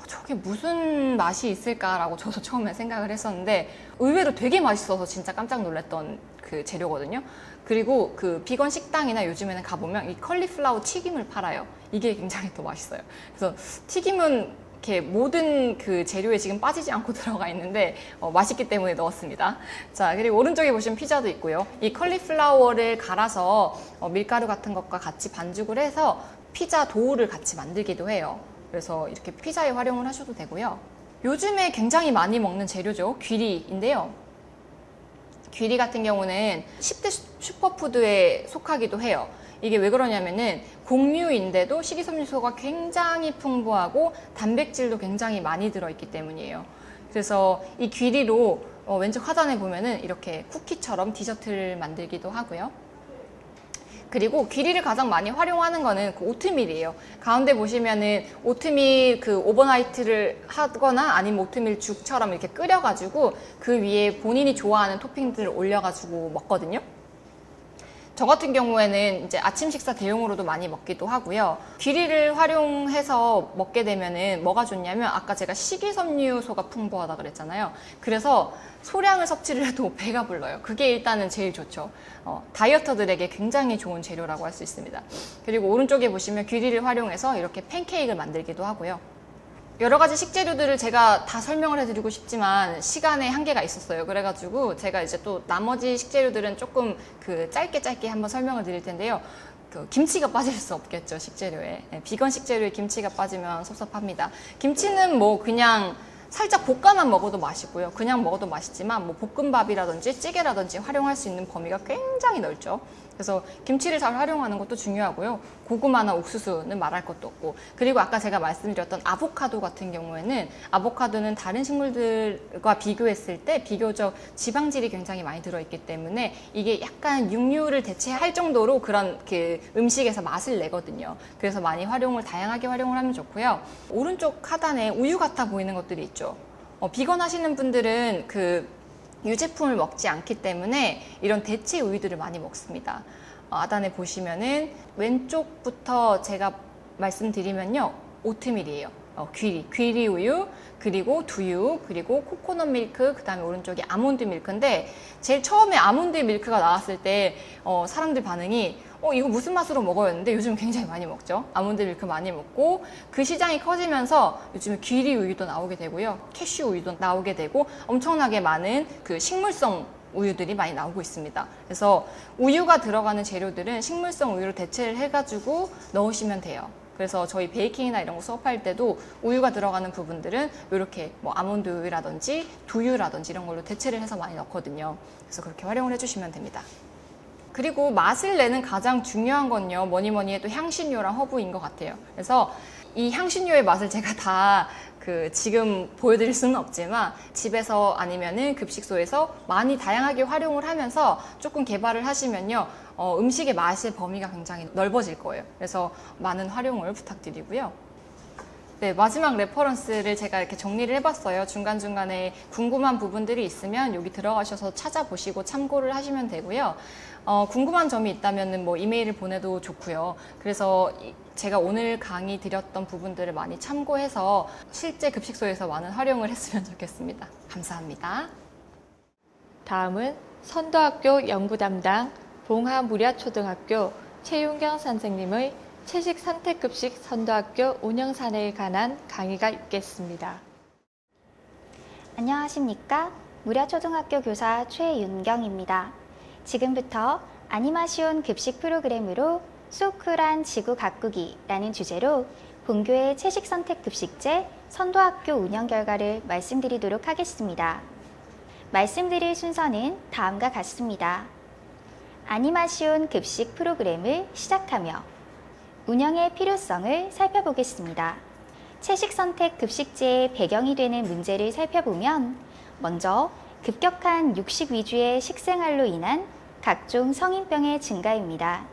Speaker 4: 저게 무슨 맛이 있을까라고 저도 처음에 생각을 했었는데 의외로 되게 맛있어서 진짜 깜짝 놀랐던 그 재료거든요. 그리고 그 비건 식당이나 요즘에는 가보면 이 컬리플라워 튀김을 팔아요. 이게 굉장히 또 맛있어요. 그래서 튀김은 이렇게 모든 그 재료에 지금 빠지지 않고 들어가 있는데 맛있기 때문에 넣었습니다. 자, 그리고 오른쪽에 보시면 피자도 있고요. 이 컬리플라워를 갈아서 밀가루 같은 것과 같이 반죽을 해서 피자 도우를 같이 만들기도 해요. 그래서 이렇게 피자에 활용을 하셔도 되고요. 요즘에 굉장히 많이 먹는 재료죠. 귀리인데요. 귀리 같은 경우는 10대 슈퍼푸드에 속하기도 해요. 이게 왜 그러냐면은 곡류인데도 식이섬유소가 굉장히 풍부하고 단백질도 굉장히 많이 들어있기 때문이에요. 그래서 이 귀리로 왼쪽 하단에 보면은 이렇게 쿠키처럼 디저트를 만들기도 하고요. 그리고 귀리를 가장 많이 활용하는 거는 그 오트밀이에요. 가운데 보시면은 오트밀 그 오버나이트를 하거나 아니면 오트밀 죽처럼 이렇게 끓여가지고 그 위에 본인이 좋아하는 토핑들을 올려가지고 먹거든요. 저 같은 경우에는 이제 아침 식사 대용으로도 많이 먹기도 하고요. 귀리를 활용해서 먹게 되면은 뭐가 좋냐면, 아까 제가 식이섬유소가 풍부하다 그랬잖아요. 그래서 소량을 섭취를 해도 배가 불러요. 그게 일단은 제일 좋죠. 다이어터들에게 굉장히 좋은 재료라고 할 수 있습니다. 그리고 오른쪽에 보시면 귀리를 활용해서 이렇게 팬케이크를 만들기도 하고요. 여러 가지 식재료들을 제가 다 설명을 해드리고 싶지만 시간에 한계가 있었어요. 그래가지고 제가 이제 또 나머지 식재료들은 조금 그 짧게 한번 설명을 드릴 텐데요. 그 김치가 빠질 수 없겠죠, 식재료에. 네, 비건 식재료에 김치가 빠지면 섭섭합니다. 김치는 뭐 그냥 살짝 볶아만 먹어도 맛있고요. 그냥 먹어도 맛있지만 뭐 볶음밥이라든지 찌개라든지 활용할 수 있는 범위가 굉장히 넓죠. 그래서 김치를 잘 활용하는 것도 중요하고요. 고구마나 옥수수는 말할 것도 없고, 그리고 아까 제가 말씀드렸던 아보카도 같은 경우에는 아보카도는 다른 식물들과 비교했을 때 비교적 지방질이 굉장히 많이 들어있기 때문에 이게 약간 육류를 대체할 정도로 그런 그 음식에서 맛을 내거든요. 그래서 많이 다양하게 활용을 하면 좋고요. 오른쪽 하단에 우유 같아 보이는 것들이 있죠. 비건 하시는 분들은 그 유제품을 먹지 않기 때문에 이런 대체 우유들을 많이 먹습니다. 하단에 보시면은 왼쪽부터 제가 말씀드리면요, 오트밀이에요. 귀리 우유, 그리고 두유, 그리고 코코넛 밀크, 그 다음에 오른쪽이 아몬드 밀크인데, 제일 처음에 아몬드 밀크가 나왔을 때 사람들 반응이 이거 무슨 맛으로 먹어였는데 요즘 굉장히 많이 먹죠. 아몬드 밀크 많이 먹고, 그 시장이 커지면서 요즘에 귀리 우유도 나오게 되고요, 캐슈 우유도 나오게 되고, 엄청나게 많은 그 식물성 우유들이 많이 나오고 있습니다. 그래서 우유가 들어가는 재료들은 식물성 우유로 대체를 해가지고 넣으시면 돼요. 그래서 저희 베이킹이나 이런 거 수업할 때도 우유가 들어가는 부분들은 이렇게 뭐 아몬드 우유라든지 두유라든지 이런 걸로 대체를 해서 많이 넣거든요. 그래서 그렇게 활용을 해주시면 됩니다. 그리고 맛을 내는 가장 중요한 건요, 뭐니 해도 향신료랑 허브인 것 같아요. 그래서 이 향신료의 맛을 제가 다 지금 보여드릴 수는 없지만 집에서 아니면은 급식소에서 많이 다양하게 활용을 하면서 조금 개발을 하시면요, 음식의 맛의 범위가 굉장히 넓어질 거예요. 그래서 많은 활용을 부탁드리고요. 네, 마지막 레퍼런스를 제가 이렇게 정리를 해봤어요. 중간중간에 궁금한 부분들이 있으면 여기 들어가셔서 찾아보시고 참고를 하시면 되고요. 궁금한 점이 있다면 뭐 이메일을 보내도 좋고요. 그래서 제가 오늘 강의 드렸던 부분들을 많이 참고해서 실제 급식소에서 많은 활용을 했으면 좋겠습니다. 감사합니다.
Speaker 1: 다음은 선도학교 연구담당 봉하무랴초등학교 최윤경 선생님의 채식 선택급식 선도학교 운영 사례에 관한 강의가 있겠습니다.
Speaker 5: 안녕하십니까? 무랴초등학교 교사 최윤경입니다. 지금부터 아니마시온 급식 프로그램으로 소쿨한 지구 가꾸기라는 주제로 본교의 채식 선택 급식제 선도학교 운영 결과를 말씀드리도록 하겠습니다. 말씀드릴 순서는 다음과 같습니다. 아니마시온 급식 프로그램을 시작하며 운영의 필요성을 살펴보겠습니다. 채식 선택 급식제의 배경이 되는 문제를 살펴보면 먼저 급격한 육식 위주의 식생활로 인한 각종 성인병의 증가입니다.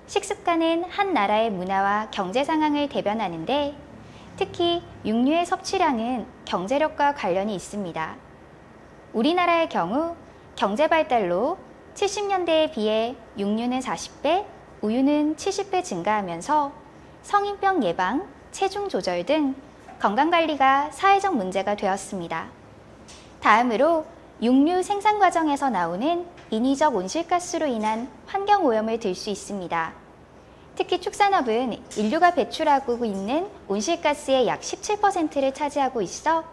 Speaker 5: 식습관은 한 나라의 문화와 경제 상황을 대변하는데 특히 육류의 섭취량은 경제력과 관련이 있습니다. 우리나라의 경우 경제 발달로 70년대에 비해 육류는 40배, 우유는 70배 증가하면서 성인병 예방, 체중 조절 등 건강관리가 사회적 문제가 되었습니다. 다음으로 육류 생산 과정에서 나오는 인위적 온실가스로 인한 환경오염을 들 수 있습니다. 특히 축산업은 인류가 배출하고 있는 온실가스의 약 17%를 차지하고 있어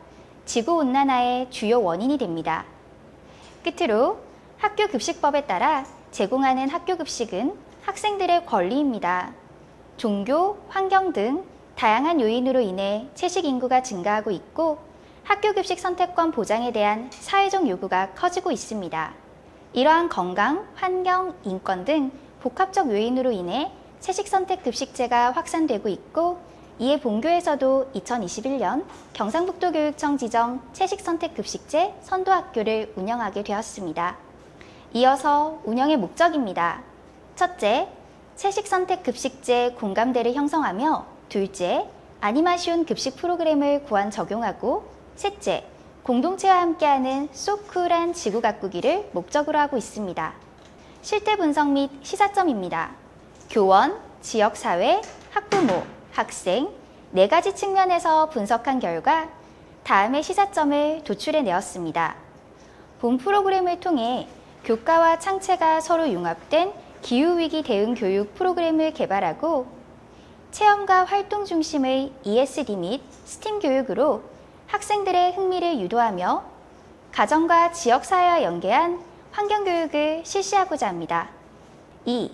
Speaker 5: 지구온난화의 주요 원인이 됩니다. 끝으로 학교급식법에 따라 제공하는 학교급식은 학생들의 권리입니다. 종교, 환경 등 다양한 요인으로 인해 채식 인구가 증가하고 있고 학교급식 선택권 보장에 대한 사회적 요구가 커지고 있습니다. 이러한 건강, 환경, 인권 등 복합적 요인으로 인해 채식 선택 급식제가 확산되고 있고 이에 본교에서도 2021년 경상북도교육청 지정 채식 선택 급식제 선도학교를 운영하게 되었습니다. 이어서 운영의 목적입니다. 첫째, 채식 선택 급식제 공감대를 형성하며 둘째, 아니마시온 급식 프로그램을 고안 적용하고 셋째, 공동체와 함께하는 소쿨한 지구 가꾸기를 목적으로 하고 있습니다. 실태 분석 및 시사점입니다. 교원, 지역사회, 학부모, 학생 4가지 측면에서 분석한 결과 다음의 시사점을 도출해내었습니다. 본 프로그램을 통해 교과와 창체가 서로 융합된 기후위기 대응 교육 프로그램을 개발하고 체험과 활동 중심의 ESD 및 STEAM 교육으로 학생들의 흥미를 유도하며 가정과 지역사회와 연계한 환경교육을 실시하고자 합니다. 2.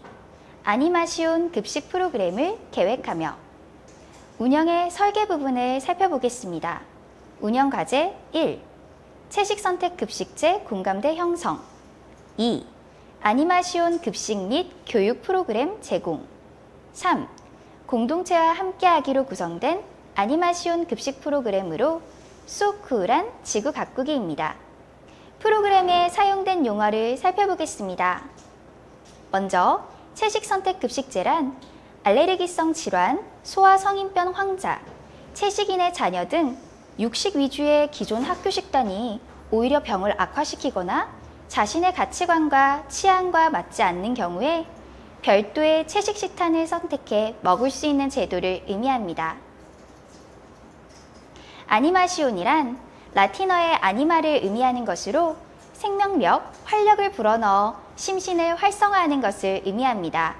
Speaker 5: 아니마시온 급식 프로그램을 계획하며 운영의 설계 부분을 살펴보겠습니다. 운영과제 1. 채식선택급식제 공감대 형성. 2. 아니마시온 급식 및 교육 프로그램 제공. 3. 공동체와 함께하기로 구성된 아니마시온 급식 프로그램으로 소쿨한 지구 가꾸기입니다. 프로그램에 사용된 용어를 살펴보겠습니다. 먼저 채식선택급식제란 알레르기성 질환, 소아성인병 환자, 채식인의 자녀 등 육식 위주의 기존 학교 식단이 오히려 병을 악화시키거나 자신의 가치관과 취향과 맞지 않는 경우에 별도의 채식 식단을 선택해 먹을 수 있는 제도를 의미합니다. 아니마시온이란 라틴어의 아니마를 의미하는 것으로 생명력, 활력을 불어넣어 심신을 활성화하는 것을 의미합니다.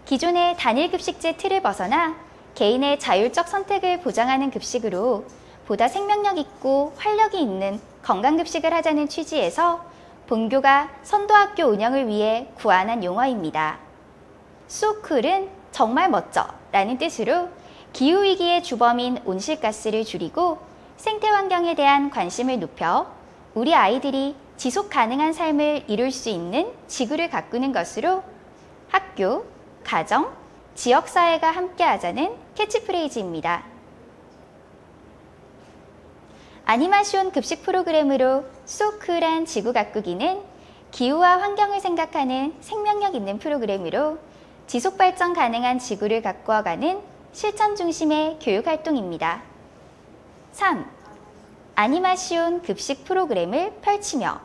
Speaker 5: 기존의 단일 급식제 틀을 벗어나 개인의 자율적 선택을 보장하는 급식으로 보다 생명력 있고 활력이 있는 건강급식을 하자는 취지에서 본교가 선도학교 운영을 위해 구안한 용어입니다. 소쿨은 정말 멋져 라는 뜻으로 기후위기의 주범인 온실가스를 줄이고 생태환경에 대한 관심을 높여 우리 아이들이 지속 가능한 삶을 이룰 수 있는 지구를 가꾸는 것으로 학교, 가정, 지역사회가 함께하자는 캐치프레이즈입니다. 아니마시온 급식 프로그램으로 소쿨한 지구 가꾸기는 기후와 환경을 생각하는 생명력 있는 프로그램으로 지속발전 가능한 지구를 가꾸어가는 실천 중심의 교육활동입니다. 3. 아니마시온 급식 프로그램을 펼치며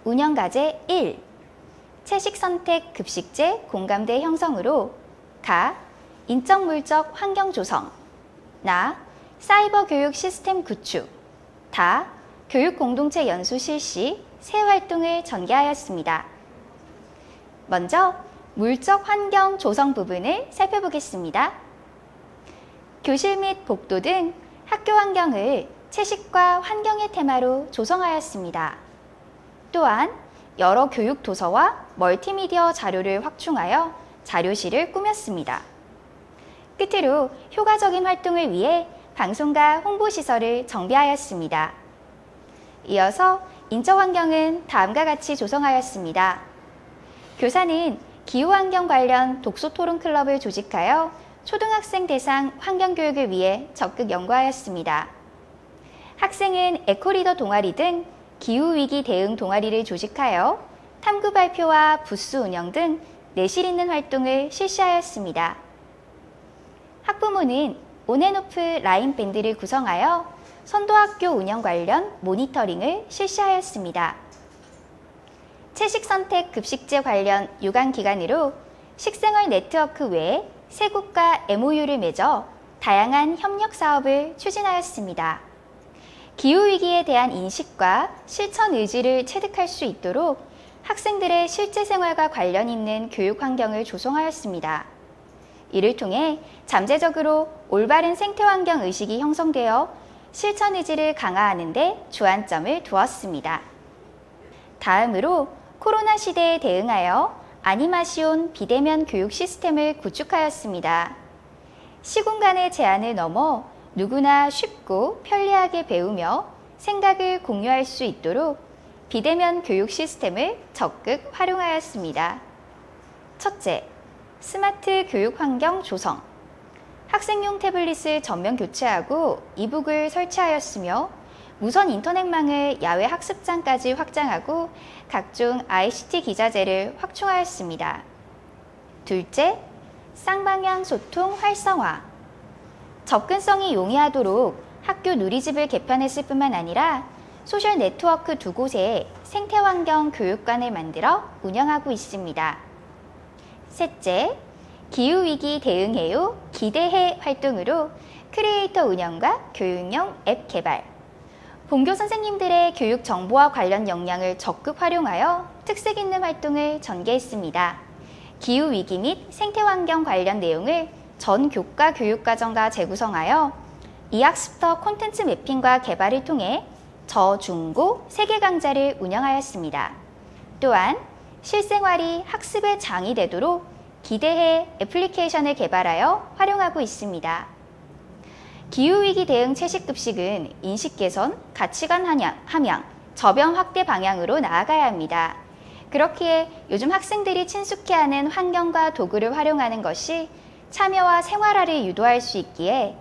Speaker 5: 운영과제 1. 채식선택 급식제 공감대 형성으로 가. 인적-물적 환경 조성 나. 사이버 교육 시스템 구축 다. 교육 공동체 연수 실시 세 활동을 전개하였습니다. 먼저 물적 환경 조성 부분을 살펴보겠습니다. 교실 및 복도 등 학교 환경을 채식과 환경의 테마로 조성하였습니다. 또한 여러 교육 도서와 멀티미디어 자료를 확충하여 자료실을 꾸몄습니다. 끝으로 효과적인 활동을 위해 방송과 홍보시설을 정비하였습니다. 이어서 인적 환경은 다음과 같이 조성하였습니다. 교사는 기후환경 관련 독서토론클럽을 조직하여 초등학생 대상 환경교육을 위해 적극 연구하였습니다. 학생은 에코리더 동아리 등 기후위기 대응 동아리를 조직하여 탐구 발표와 부스 운영 등 내실 있는 활동을 실시하였습니다. 학부모는 온앤오프 라인 밴드를 구성하여 선도학교 운영 관련 모니터링을 실시하였습니다. 채식선택 급식제 관련 유관기관으로 식생활 네트워크 외에 세 곳과 MOU를 맺어 다양한 협력 사업을 추진하였습니다. 기후위기에 대한 인식과 실천 의지를 체득할 수 있도록 학생들의 실제 생활과 관련 있는 교육 환경을 조성하였습니다. 이를 통해 잠재적으로 올바른 생태환경 의식이 형성되어 실천 의지를 강화하는 데 주안점을 두었습니다. 다음으로 코로나 시대에 대응하여 아니마시온 비대면 교육 시스템을 구축하였습니다. 시공간의 제한을 넘어 누구나 쉽고 편리하게 배우며 생각을 공유할 수 있도록 비대면 교육 시스템을 적극 활용하였습니다. 첫째, 스마트 교육 환경 조성. 학생용 태블릿을 전면 교체하고 이북을 설치하였으며 무선 인터넷망을 야외 학습장까지 확장하고 각종 ICT 기자재를 확충하였습니다. 둘째, 쌍방향 소통 활성화. 접근성이 용이하도록 학교 누리집을 개편했을 뿐만 아니라 소셜 네트워크 두 곳에 생태환경 교육관을 만들어 운영하고 있습니다. 셋째, 기후위기 대응해요 기대해 활동으로 크리에이터 운영과 교육용 앱 개발. 본교 선생님들의 교육 정보와 관련 역량을 적극 활용하여 특색 있는 활동을 전개했습니다. 기후위기 및 생태환경 관련 내용을 전 교과 교육과정과 재구성하여 이학습터 콘텐츠 매핑과 개발을 통해 저, 중, 고 3개 강좌를 운영하였습니다. 또한 실생활이 학습의 장이 되도록 기대해 애플리케이션을 개발하여 활용하고 있습니다. 기후위기 대응 채식급식은 인식 개선, 가치관 함양, 저변 확대 방향으로 나아가야 합니다. 그렇기에 요즘 학생들이 친숙해하는 환경과 도구를 활용하는 것이 참여와 생활화를 유도할 수 있기에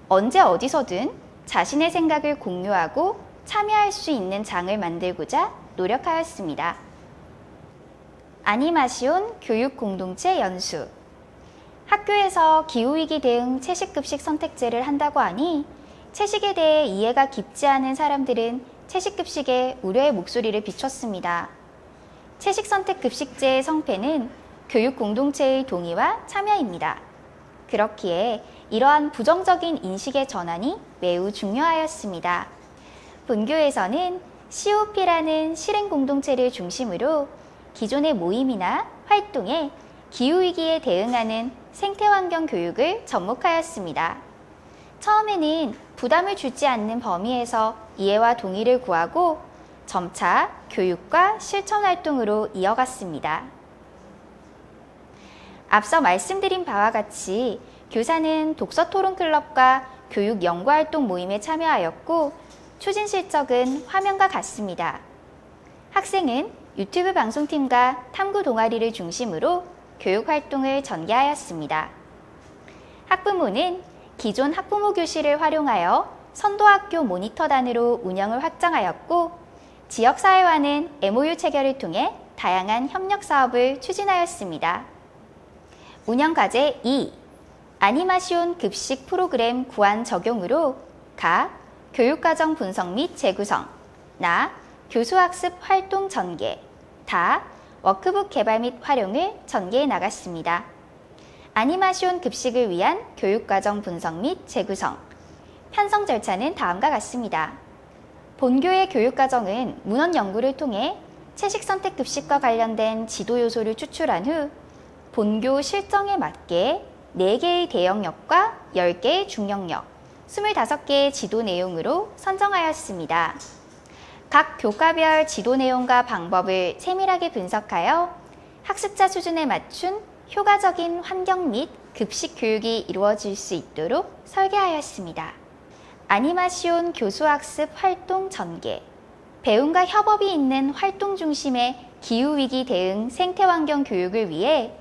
Speaker 5: 언제 어디서든 자신의 생각을 공유하고 참여할 수 있는 장을 만들고자 노력하였습니다. 아니마시온 교육공동체 연수. 학교에서 기후위기 대응 채식급식 선택제를 한다고 하니 채식에 대해 이해가 깊지 않은 사람들은 채식급식에 우려의 목소리를 비췄습니다. 채식선택급식제의 성패는 교육공동체의 동의와 참여입니다. 그렇기에 이러한 부정적인 인식의 전환이 매우 중요하였습니다. 본교에서는 COP라는 실행공동체를 중심으로 기존의 모임이나 활동에 기후위기에 대응하는 생태환경 교육을 접목하였습니다. 처음에는 부담을 주지 않는 범위에서 이해와 동의를 구하고 점차 교육과 실천 활동으로 이어갔습니다. 앞서 말씀드린 바와 같이 교사는 독서토론클럽과 교육연구활동 모임에 참여하였고 추진 실적은 화면과 같습니다. 학생은 유튜브 방송팀과 탐구 동아리를 중심으로 교육활동을 전개하였습니다. 학부모는 기존 학부모 교실을 활용하여 선도학교 모니터단으로 운영을 확장하였고 지역사회와는 MOU 체결을 통해 다양한 협력 사업을 추진하였습니다. 운영과제 2. 아니마시온 급식 프로그램 구안 적용으로 가. 교육과정 분석 및 재구성 나. 교수학습 활동 전개 다. 워크북 개발 및 활용을 전개해 나갔습니다. 아니마시온 급식을 위한 교육과정 분석 및 재구성 편성 절차는 다음과 같습니다. 본교의 교육과정은 문헌 연구를 통해 채식선택급식과 관련된 지도 요소를 추출한 후 본교 실정에 맞게 4개의 대영역과 10개의 중영역, 25개의 지도 내용으로 선정하였습니다. 각 교과별 지도 내용과 방법을 세밀하게 분석하여 학습자 수준에 맞춘 효과적인 환경 및 급식 교육이 이루어질 수 있도록 설계하였습니다. 아니마시온 교수학습 활동 전개. 배움과 협업이 있는 활동 중심의 기후위기 대응 생태환경 교육을 위해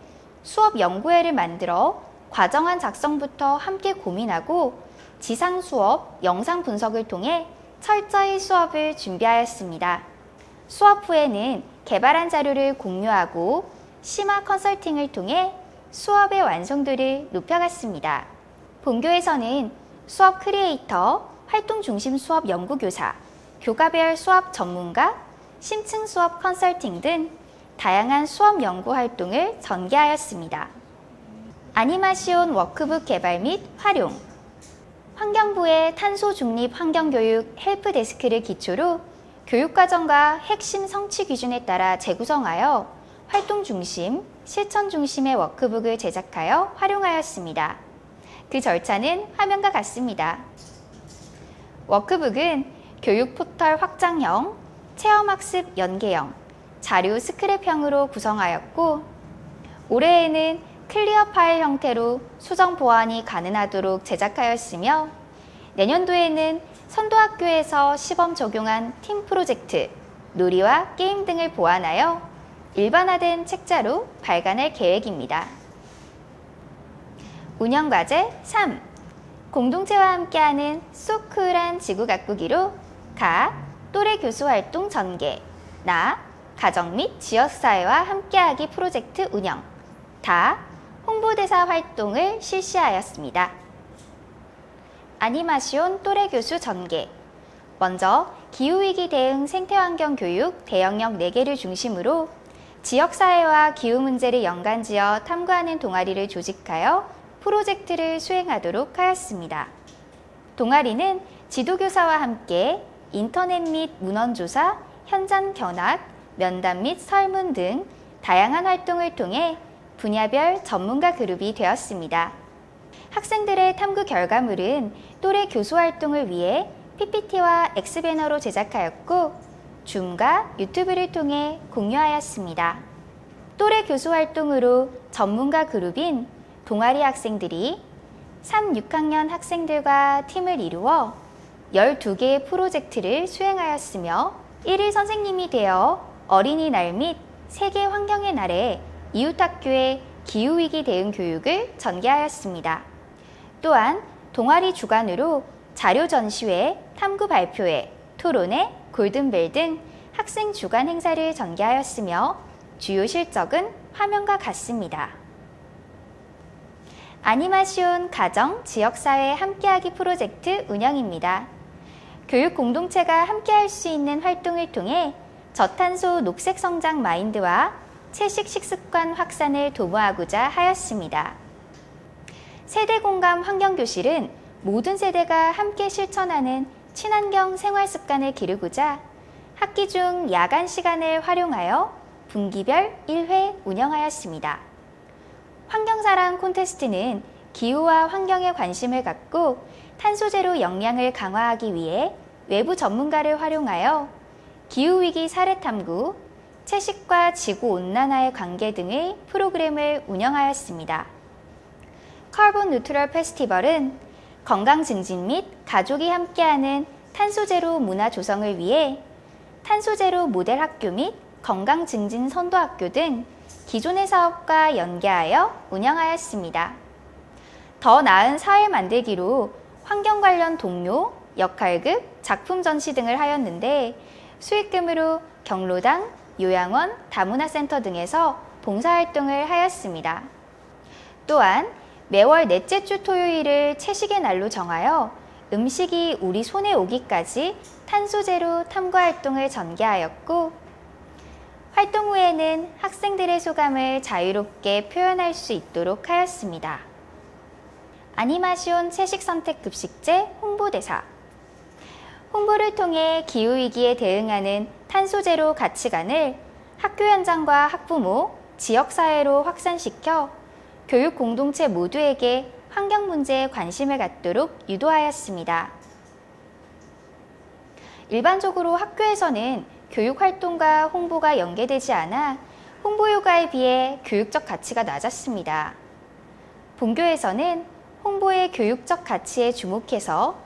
Speaker 5: 수업 연구회를 만들어 과정안 작성부터 함께 고민하고 지상 수업, 영상 분석을 통해 철저히 수업을 준비하였습니다. 수업 후에는 개발한 자료를 공유하고 심화 컨설팅을 통해 수업의 완성도를 높여갔습니다. 본교에서는 수업 크리에이터, 활동 중심 수업 연구교사, 교과별 수업 전문가, 심층 수업 컨설팅 등 다양한 수업 연구 활동을 전개하였습니다. 아니마시온 워크북 개발 및 활용. 환경부의 탄소 중립 환경교육 헬프데스크를 기초로 교육과정과 핵심 성취 기준에 따라 재구성하여 활동 중심, 실천 중심의 워크북을 제작하여 활용하였습니다. 그 절차는 화면과 같습니다. 워크북은 교육 포털 확장형, 체험학습 연계형, 자료 스크랩형으로 구성하였고 올해에는 클리어 파일 형태로 수정 보완이 가능하도록 제작하였으며 내년도에는 선도학교에서 시범 적용한 팀 프로젝트, 놀이와 게임 등을 보완하여 일반화된 책자로 발간할 계획입니다. 운영과제 3. 공동체와 함께하는 소쿨한 지구 가꾸기로 가. 또래 교수 활동 전개 나. 가정 및 지역사회와 함께하기 프로젝트 운영 다. 홍보대사 활동을 실시하였습니다. 아니마시온 또래 교수 전개. 먼저 기후위기 대응 생태환경 교육 대영역 4개를 중심으로 지역사회와 기후 문제를 연관지어 탐구하는 동아리를 조직하여 프로젝트를 수행하도록 하였습니다. 동아리는 지도교사와 함께 인터넷 및 문헌조사, 현장 견학, 면담 및 설문 등 다양한 활동을 통해 분야별 전문가 그룹이 되었습니다. 학생들의 탐구 결과물은 또래 교수 활동을 위해 PPT와 X배너로 제작하였고 줌과 유튜브를 통해 공유하였습니다. 또래 교수 활동으로 전문가 그룹인 동아리 학생들이 3, 6학년 학생들과 팀을 이루어 12개의 프로젝트를 수행하였으며 1일 선생님이 되어 어린이날 및 세계 환경의 날에 이웃학교의 기후위기 대응 교육을 전개하였습니다. 또한 동아리 주관으로 자료 전시회, 탐구 발표회, 토론회, 골든벨 등 학생 주관 행사를 전개하였으며 주요 실적은 화면과 같습니다. 아니마시온 가정, 지역사회 함께하기 프로젝트 운영입니다. 교육 공동체가 함께할 수 있는 활동을 통해 저탄소 녹색 성장 마인드와 채식 식습관 확산을 도모하고자 하였습니다. 세대 공감 환경교실은 모든 세대가 함께 실천하는 친환경 생활 습관을 기르고자 학기 중 야간 시간을 활용하여 분기별 1회 운영하였습니다. 환경사랑 콘테스트는 기후와 환경에 관심을 갖고 탄소제로 역량을 강화하기 위해 외부 전문가를 활용하여 기후위기 사례 탐구, 채식과 지구온난화의 관계 등의 프로그램을 운영하였습니다. 카본 뉴트럴 페스티벌은 건강 증진 및 가족이 함께하는 탄소제로 문화 조성을 위해 탄소제로 모델 학교 및 건강 증진 선도 학교 등 기존의 사업과 연계하여 운영하였습니다. 더 나은 사회 만들기로 환경 관련 동료, 역할극, 작품 전시 등을 하였는데 수익금으로 경로당, 요양원, 다문화센터 등에서 봉사활동을 하였습니다. 또한 매월 넷째 주 토요일을 채식의 날로 정하여 음식이 우리 손에 오기까지 탄소제로 탐구활동을 전개하였고 활동 후에는 학생들의 소감을 자유롭게 표현할 수 있도록 하였습니다. 아니마시온 채식선택급식제 홍보대사 홍보를 통해 기후위기에 대응하는 탄소제로 가치관을 학교 현장과 학부모, 지역사회로 확산시켜 교육 공동체 모두에게 환경 문제에 관심을 갖도록 유도하였습니다. 일반적으로 학교에서는 교육 활동과 홍보가 연계되지 않아 홍보 효과에 비해 교육적 가치가 낮았습니다. 본교에서는 홍보의 교육적 가치에 주목해서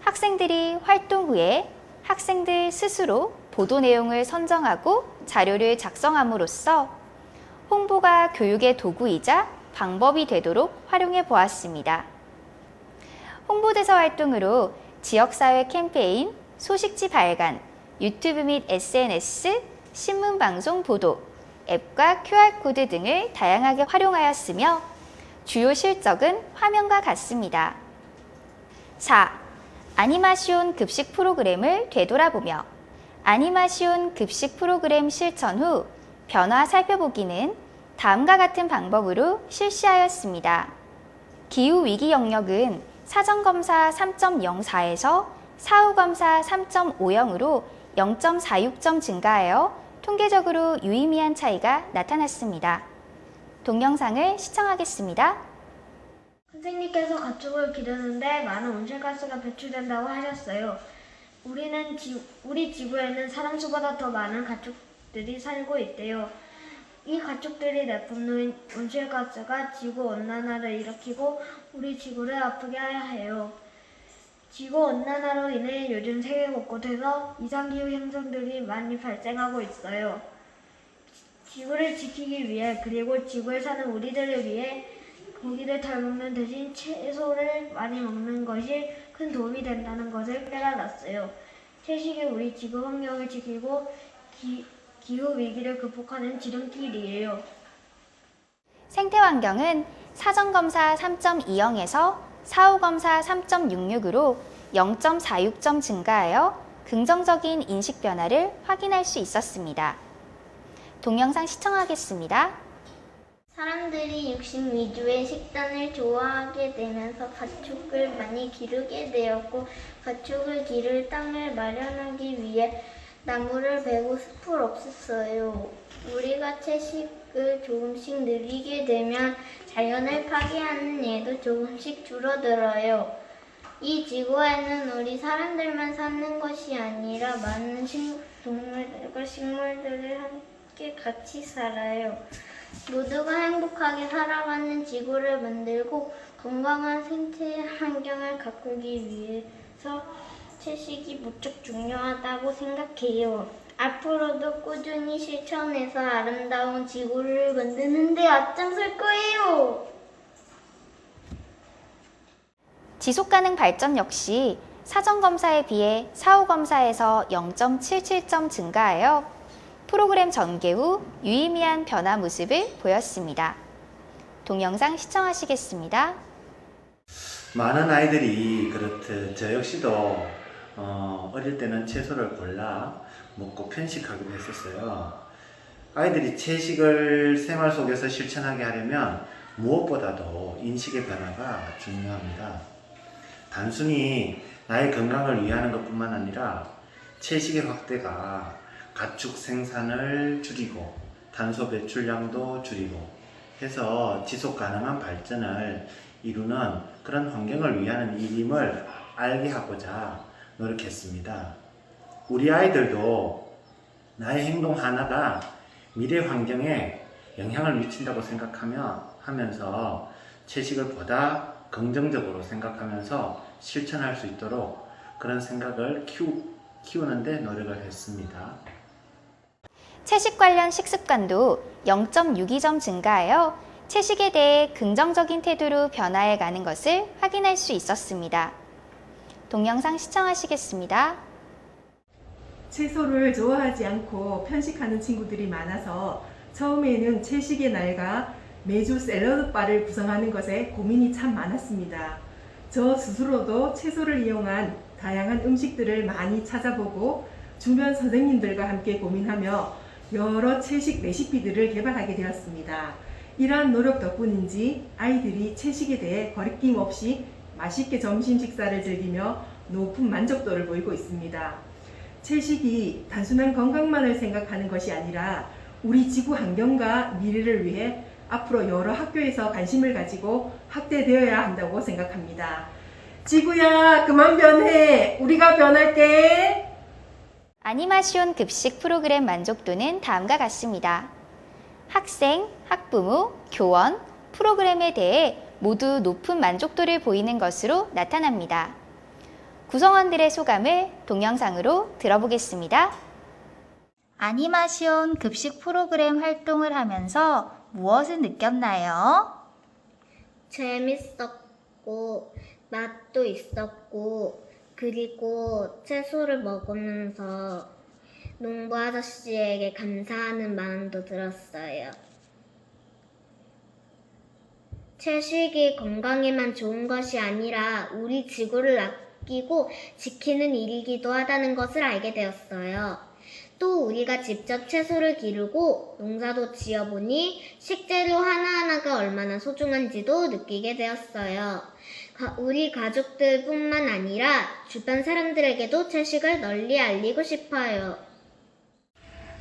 Speaker 5: 학생들이 활동 후에 학생들 스스로 보도 내용을 선정하고 자료를 작성함으로써 홍보가 교육의 도구이자 방법이 되도록 활용해 보았습니다. 홍보대사 활동으로 지역사회 캠페인, 소식지 발간, 유튜브 및 SNS, 신문방송 보도, 앱과 QR코드 등을 다양하게 활용하였으며 주요 실적은 화면과 같습니다. 4. 아니마시온 급식 프로그램을 되돌아보며 아니마시온 급식 프로그램 실천 후 변화 살펴보기는 다음과 같은 방법으로 실시하였습니다. 기후위기 영역은 사전검사 3.04에서 사후검사 3.50으로 0.46점 증가하여 통계적으로 유의미한 차이가 나타났습니다. 동영상을 시청하겠습니다.
Speaker 6: 선생님께서 가축을 기르는데 많은 온실가스가 배출된다고 하셨어요. 우리 지구에는 사람수보다 더 많은 가축들이 살고 있대요. 이 가축들이 내뿜는 온실가스가 지구온난화를 일으키고 우리 지구를 아프게 해요. 지구온난화로 인해 요즘 세계 곳곳에서 이상기후 현상들이 많이 발생하고 있어요. 지구를 지키기 위해 그리고 지구에 사는 우리들을 위해 고기를 덜 먹는 대신 채소를 많이 먹는 것이 큰 도움이 된다는 것을 깨달았어요. 채식이 우리 지구 환경을 지키고 기후 위기를 극복하는 지름길이에요.
Speaker 5: 생태환경은 사전검사 3.20에서 사후검사 3.66으로 0.46점 증가하여 긍정적인 인식 변화를 확인할 수 있었습니다. 동영상 시청하겠습니다.
Speaker 7: 사람들이 육식 위주의 식단을 좋아하게 되면서 가축을 많이 기르게 되었고 가축을 기를 땅을 마련하기 위해 나무를 베고 숲을 없앴어요. 우리가 채식을 조금씩 늘리게 되면 자연을 파괴하는 예도 조금씩 줄어들어요. 이 지구에는 우리 사람들만 사는 것이 아니라 많은 동물들과 식물들이 함께 같이 살아요. 모두가 행복하게 살아가는 지구를 만들고 건강한 생체 환경을 가꾸기 위해서 채식이 무척 중요하다고 생각해요. 앞으로도 꾸준히 실천해서 아름다운 지구를 만드는 데 앞장설 거예요.
Speaker 5: 지속가능 발전 역시 사전검사에 비해 사후검사에서 0.77점 증가하여 프로그램 전개 후 유의미한 변화 모습을 보였습니다. 동영상 시청하시겠습니다.
Speaker 8: 많은 아이들이 그렇듯 저 역시도 어릴 때는 채소를 골라 먹고 편식하기도 했었어요. 아이들이 채식을 생활 속에서 실천하게 하려면 무엇보다도 인식의 변화가 중요합니다. 단순히 나의 건강을 위하는 것뿐만 아니라 채식의 확대가 가축 생산을 줄이고 탄소 배출량도 줄이고 해서 지속 가능한 발전을 이루는 그런 환경을 위하는 일임을 알게 하고자 노력했습니다. 우리 아이들도 나의 행동 하나가 미래 환경에 영향을 미친다고 생각하면서 채식을 보다 긍정적으로 생각하면서 실천할 수 있도록 그런 생각을 키우는 데 노력을 했습니다.
Speaker 5: 채식 관련 식습관도 0.62점 증가하여 채식에 대해 긍정적인 태도로 변화해 가는 것을 확인할 수 있었습니다. 동영상 시청하시겠습니다.
Speaker 9: 채소를 좋아하지 않고 편식하는 친구들이 많아서 처음에는 채식의 날과 매주 샐러드바를 구성하는 것에 고민이 참 많았습니다. 저 스스로도 채소를 이용한 다양한 음식들을 많이 찾아보고 주변 선생님들과 함께 고민하며 여러 채식 레시피들을 개발하게 되었습니다. 이러한 노력 덕분인지 아이들이 채식에 대해 거리낌 없이 맛있게 점심 식사를 즐기며 높은 만족도를 보이고 있습니다. 채식이 단순한 건강만을 생각하는 것이 아니라 우리 지구 환경과 미래를 위해 앞으로 여러 학교에서 관심을 가지고 확대되어야 한다고 생각합니다. 지구야, 그만 변해. 우리가 변할게.
Speaker 5: 아니마시온 급식 프로그램 만족도는 다음과 같습니다. 학생, 학부모, 교원, 프로그램에 대해 모두 높은 만족도를 보이는 것으로 나타납니다. 구성원들의 소감을 동영상으로 들어보겠습니다.
Speaker 10: 아니마시온 급식 프로그램 활동을 하면서 무엇을 느꼈나요?
Speaker 7: 재밌었고 맛도 있었고 그리고 채소를 먹으면서 농부 아저씨에게 감사하는 마음도 들었어요. 채식이 건강에만 좋은 것이 아니라 우리 지구를 아끼고 지키는 일이기도 하다는 것을 알게 되었어요. 또 우리가 직접 채소를 기르고 농사도 지어보니 식재료 하나하나가 얼마나 소중한지도 느끼게 되었어요. 우리 가족들뿐만 아니라 주변 사람들에게도 채식을 널리 알리고 싶어요.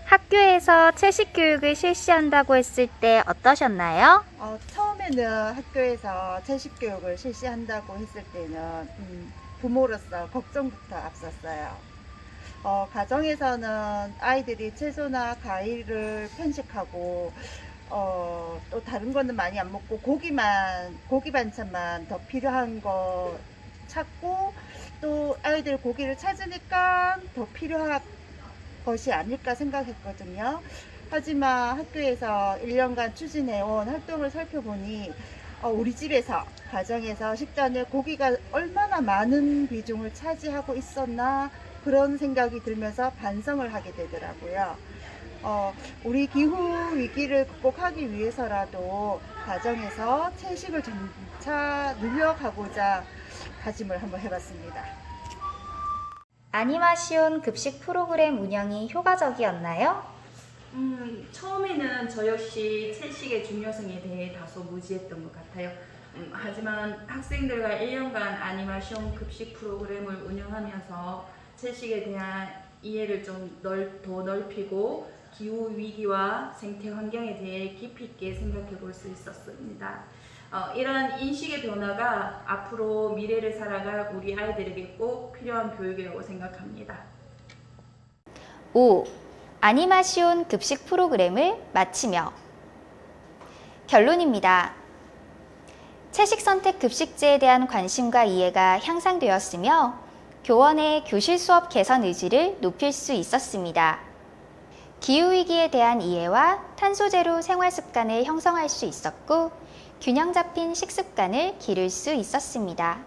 Speaker 10: 학교에서 채식 교육을 실시한다고 했을 때 어떠셨나요?
Speaker 11: 처음에는 학교에서 채식 교육을 실시한다고 했을 때는 부모로서 걱정부터 앞섰어요. 가정에서는 아이들이 채소나 과일을 편식하고 또 다른 거는 많이 안 먹고 고기 반찬만 더 필요한 거 찾고 또 아이들 고기를 찾으니까 더 필요한 것이 아닐까 생각했거든요. 하지만 학교에서 1년간 추진해온 활동을 살펴보니 우리 집에서 가정에서 식단에 고기가 얼마나 많은 비중을 차지하고 있었나 그런 생각이 들면서 반성을 하게 되더라고요. 우리 기후 위기를 극복하기 위해서라도 가정에서 채식을 점차 늘려가고자 다짐을 한번 해봤습니다.
Speaker 10: 아니마시온 급식 프로그램 운영이 효과적이었나요?
Speaker 12: 처음에는 저 역시 채식의 중요성에 대해 다소 무지했던 것 같아요. 하지만 학생들과 1년간 아니마시온 급식 프로그램을 운영하면서 채식에 대한 이해를 좀 더 넓히고 기후 위기와 생태 환경에 대해 깊이 있게 생각해 볼 수 있었습니다. 이러한 인식의 변화가 앞으로 미래를 살아갈 우리 아이들에게 꼭 필요한 교육이라고 생각합니다.
Speaker 5: 5. 아니마시온 급식 프로그램을 마치며 결론입니다. 채식 선택 급식제에 대한 관심과 이해가 향상되었으며 교원의 교실 수업 개선 의지를 높일 수 있었습니다. 기후위기에 대한 이해와 탄소제로 생활 습관을 형성할 수 있었고 균형 잡힌 식습관을 기를 수 있었습니다.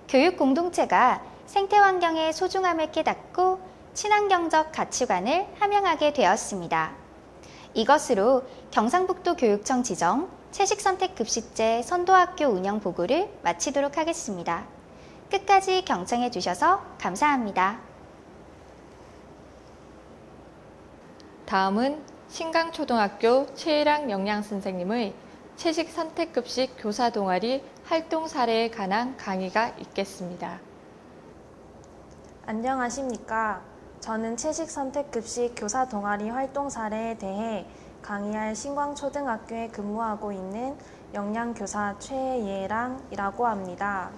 Speaker 5: 교육 공동체가 생태 환경의 소중함을 깨닫고 친환경적 가치관을 함양하게 되었습니다. 이것으로 경상북도 교육청 지정 채식 선택 급식제 선도학교 운영 보고를 마치도록 하겠습니다. 끝까지 경청해 주셔서 감사합니다.
Speaker 1: 다음은 신강초등학교 최일학 영양선생님의 채식 선택급식 교사 동아리 활동 사례에 관한 강의가 있겠습니다.
Speaker 13: 안녕하십니까. 저는 채식 선택급식 교사 동아리 활동 사례에 대해 강의할 신광초등학교에 근무하고 있는 영양교사 최예랑이라고 합니다.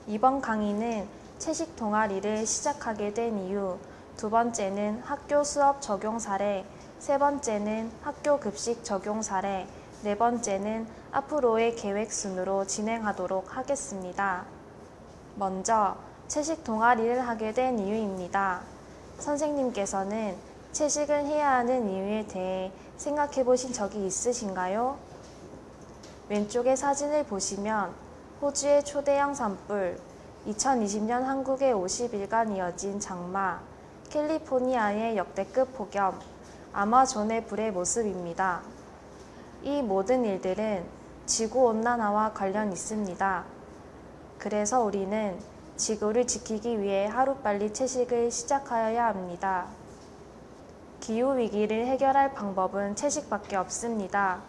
Speaker 13: 이번 강의는 채식 동아리를 시작하게 된 이유, 두 번째는 학교 수업 적용 사례, 세 번째는 학교 급식 적용 사례, 네 번째는 앞으로의 계획 순으로 진행하도록 하겠습니다. 먼저 채식 동아리를 하게 된 이유입니다. 선생님께서는 채식을 해야 하는 이유에 대해 생각해 보신 적이 있으신가요? 왼쪽의 사진을 보시면 호주의 초대형 산불, 2020년 한국의 50일간 이어진 장마, 캘리포니아의 역대급 폭염, 아마존의 불의 모습입니다. 이 모든 일들은 지구온난화와 관련 있습니다. 그래서 우리는 지구를 지키기 위해 하루빨리 채식을 시작하여야 합니다. 기후위기를 해결할 방법은 채식밖에 없습니다.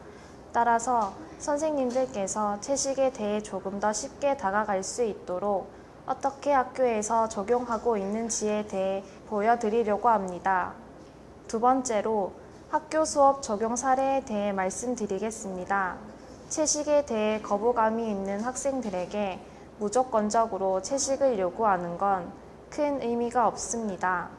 Speaker 13: 따라서 선생님들께서 채식에 대해 조금 더 쉽게 다가갈 수 있도록 어떻게 학교에서 적용하고 있는지에 대해 보여드리려고 합니다. 두 번째로 학교 수업 적용 사례에 대해 말씀드리겠습니다. 채식에 대해 거부감이 있는 학생들에게 무조건적으로 채식을 요구하는 건 큰 의미가 없습니다.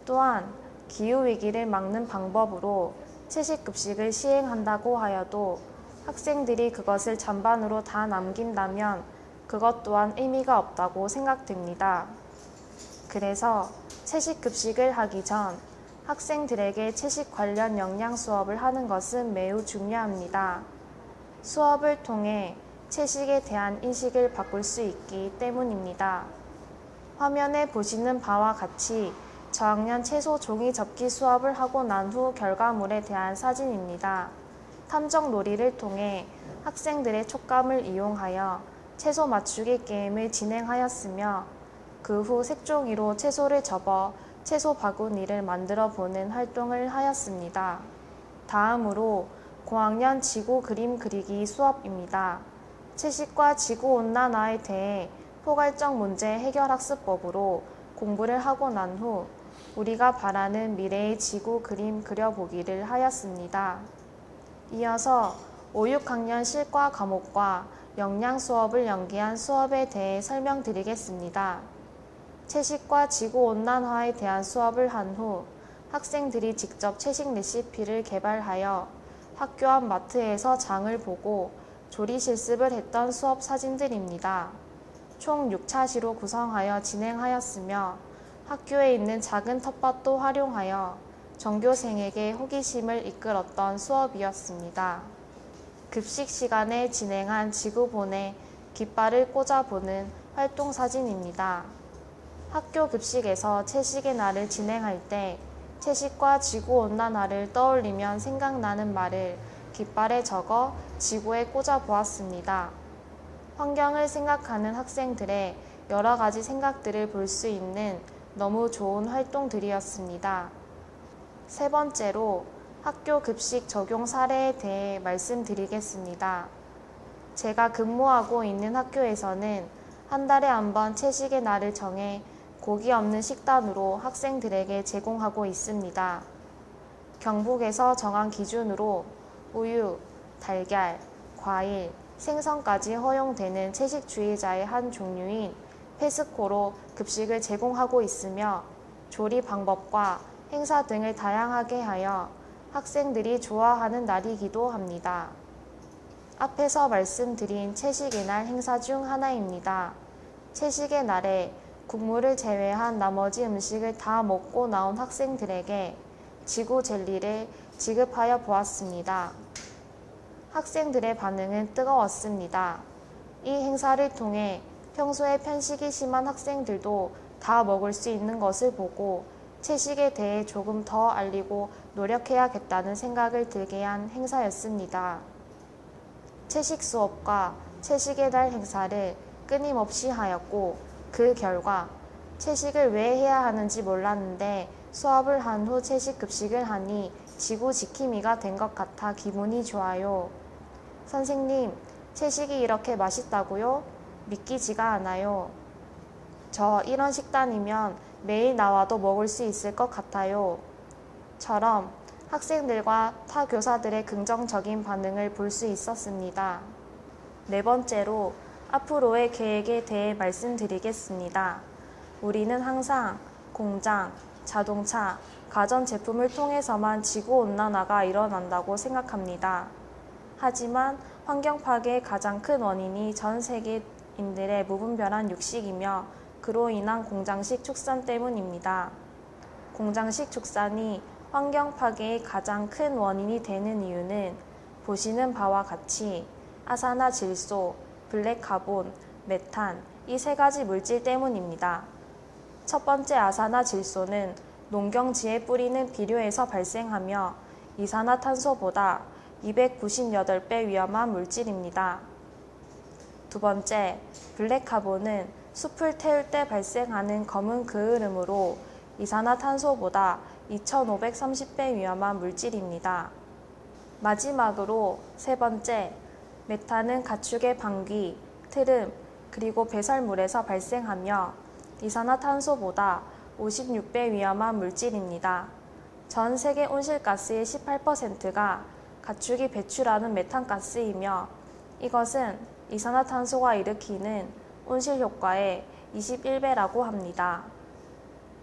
Speaker 13: 또한 기후위기를 막는 방법으로 채식급식을 시행한다고 하여도 학생들이 그것을 잔반으로 다 남긴다면 그것 또한 의미가 없다고 생각됩니다. 그래서 채식급식을 하기 전 학생들에게 채식 관련 영양 수업을 하는 것은 매우 중요합니다. 수업을 통해 채식에 대한 인식을 바꿀 수 있기 때문입니다. 화면에 보시는 바와 같이 저학년 채소 종이 접기 수업을 하고 난 후 결과물에 대한 사진입니다. 탐정 놀이를 통해 학생들의 촉감을 이용하여 채소 맞추기 게임을 진행하였으며 그 후 색종이로 채소를 접어 채소 바구니를 만들어 보는 활동을 하였습니다. 다음으로 고학년 지구 그림 그리기 수업입니다. 채식과 지구온난화에 대해 포괄적 문제 해결 학습법으로 공부를 하고 난 후 우리가 바라는 미래의 지구 그림 그려보기를 하였습니다. 이어서 5, 6학년 실과 과목과 영양 수업을 연계한 수업에 대해 설명드리겠습니다. 채식과 지구온난화에 대한 수업을 한 후 학생들이 직접 채식 레시피를 개발하여 학교 앞 마트에서 장을 보고 조리 실습을 했던 수업 사진들입니다. 총 6차시로 구성하여 진행하였으며 학교에 있는 작은 텃밭도 활용하여 전교생에게 호기심을 이끌었던 수업이었습니다. 급식 시간에 진행한 지구본에 깃발을 꽂아보는 활동 사진입니다. 학교 급식에서 채식의 날을 진행할 때 채식과 지구온난화를 떠올리면 생각나는 말을 깃발에 적어 지구에 꽂아보았습니다. 환경을 생각하는 학생들의 여러 가지 생각들을 볼 수 있는 너무 좋은 활동들이었습니다. 세 번째로 학교 급식 적용 사례에 대해 말씀드리겠습니다. 제가 근무하고 있는 학교에서는 한 달에 한 번 채식의 날을 정해 고기 없는 식단으로 학생들에게 제공하고 있습니다. 경북에서 정한 기준으로 우유, 달걀, 과일, 생선까지 허용되는 채식주의자의 한 종류인 페스코로 급식을 제공하고 있으며 조리 방법과 행사 등을 다양하게 하여 학생들이 좋아하는 날이기도 합니다. 앞에서 말씀드린 채식의 날 행사 중 하나입니다. 채식의 날에 국물을 제외한 나머지 음식을 다 먹고 나온 학생들에게 지구 젤리를 지급하여 보았습니다. 학생들의 반응은 뜨거웠습니다. 이 행사를 통해 평소에 편식이 심한 학생들도 다 먹을 수 있는 것을 보고 채식에 대해 조금 더 알리고 노력해야겠다는 생각을 들게 한 행사였습니다. 채식 수업과 채식의 달 행사를 끊임없이 하였고 그 결과 채식을 왜 해야 하는지 몰랐는데 수업을 한 후 채식 급식을 하니 지구 지킴이가 된 것 같아 기분이 좋아요. 선생님, 채식이 이렇게 맛있다고요? 믿기지가 않아요. 저 이런 식단이면 매일 나와도 먹을 수 있을 것 같아요. 처럼 학생들과 타 교사들의 긍정적인 반응을 볼 수 있었습니다. 네 번째로 앞으로의 계획에 대해 말씀드리겠습니다. 우리는 항상 공장, 자동차, 가전제품을 통해서만 지구온난화가 일어난다고 생각합니다. 하지만 환경 파괴의 가장 큰 원인이 전 세계인들의 무분별한 육식이며 그로 인한 공장식 축산 때문입니다. 공장식 축산이 환경 파괴의 가장 큰 원인이 되는 이유는 보시는 바와 같이 아산화질소, 블랙카본, 메탄 이 세 가지 물질 때문입니다. 첫 번째 아산화질소는 농경지에 뿌리는 비료에서 발생하며 이산화탄소보다 298배 위험한 물질입니다. 두 번째, 블랙카본은 숲을 태울 때 발생하는 검은 그을음으로 이산화탄소보다 2530배 위험한 물질입니다. 마지막으로 세 번째, 메탄은 가축의 방귀, 트름, 그리고 배설물에서 발생하며 이산화탄소보다 56배 위험한 물질입니다. 전 세계 온실가스의 18%가 가축이 배출하는 메탄가스이며 이것은 이산화탄소가 일으키는 온실효과의 21배라고 합니다.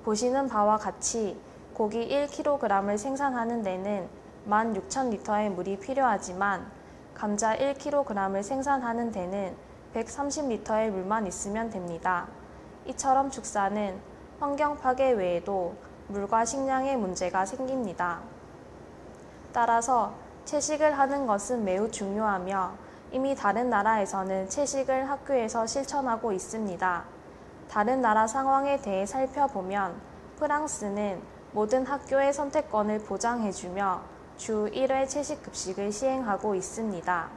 Speaker 13: 보시는 바와 같이 고기 1kg을 생산하는 데는 16,000리터의 물이 필요하지만 감자 1kg을 생산하는 데는 130리터의 물만 있으면 됩니다. 이처럼 축사는 환경 파괴 외에도 물과 식량의 문제가 생깁니다. 따라서 채식을 하는 것은 매우 중요하며 이미 다른 나라에서는 채식을 학교에서 실천하고 있습니다. 다른 나라 상황에 대해 살펴보면 프랑스는 모든 학교의 선택권을 보장해주며 주 1회 채식 급식을 시행하고 있습니다.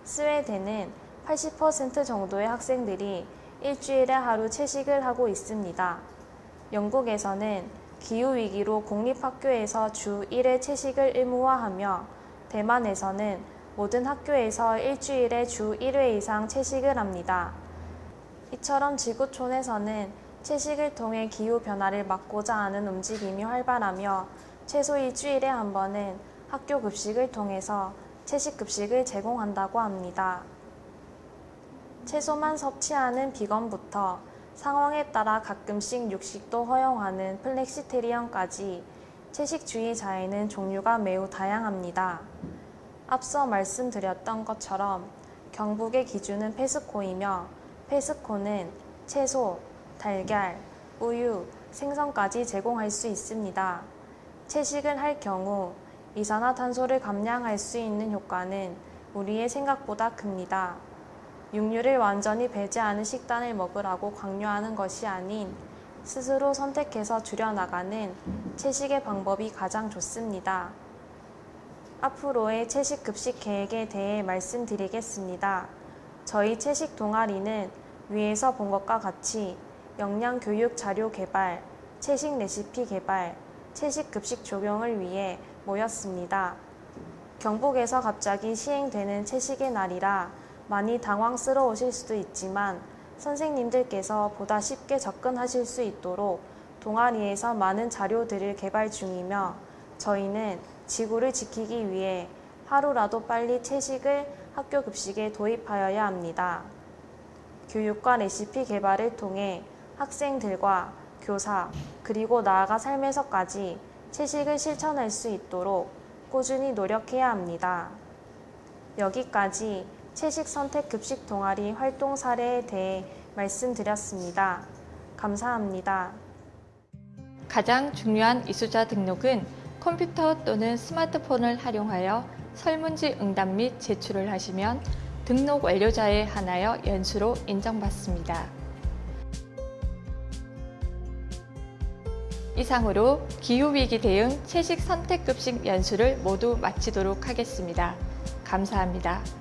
Speaker 13: 스웨덴은 80% 정도의 학생들이 일주일에 하루 채식을 하고 있습니다. 영국에서는 기후위기로 공립학교에서 주 1회 채식을 의무화하며 대만에서는 모든 학교에서 일주일에 주 1회 이상 채식을 합니다. 이처럼 지구촌에서는 채식을 통해 기후변화를 막고자 하는 움직임이 활발하며 최소 일주일에 한 번은 학교 급식을 통해서 채식 급식을 제공한다고 합니다. 채소만 섭취하는 비건부터 상황에 따라 가끔씩 육식도 허용하는 플렉시테리언까지 채식주의자에는 종류가 매우 다양합니다. 앞서 말씀드렸던 것처럼 경북의 기준은 페스코이며 페스코는 채소, 달걀, 우유, 생선까지 제공할 수 있습니다. 채식을 할 경우 이산화탄소를 감량할 수 있는 효과는 우리의 생각보다 큽니다. 육류를 완전히 배제하는 식단을 먹으라고 강요하는 것이 아닌 스스로 선택해서 줄여나가는 채식의 방법이 가장 좋습니다. 앞으로의 채식 급식 계획에 대해 말씀드리겠습니다. 저희 채식 동아리는 위에서 본 것과 같이 영양교육 자료 개발, 채식 레시피 개발, 채식 급식 적용을 위해 모였습니다. 경북에서 갑자기 시행되는 채식의 날이라 많이 당황스러우실 수도 있지만 선생님들께서 보다 쉽게 접근하실 수 있도록 동아리에서 많은 자료들을 개발 중이며 저희는 지구를 지키기 위해 하루라도 빨리 채식을 학교 급식에 도입하여야 합니다. 교육과 레시피 개발을 통해 학생들과 교사 그리고 나아가 삶에서까지 채식을 실천할 수 있도록 꾸준히 노력해야 합니다. 여기까지 채식 선택 급식 동아리 활동 사례에 대해 말씀드렸습니다. 감사합니다.
Speaker 1: 가장 중요한 이수자 등록은 컴퓨터 또는 스마트폰을 활용하여 설문지 응답 및 제출을 하시면 등록 완료자에 한하여 연수로 인정받습니다. 이상으로 기후위기 대응 채식 선택급식 연수를 모두 마치도록 하겠습니다. 감사합니다.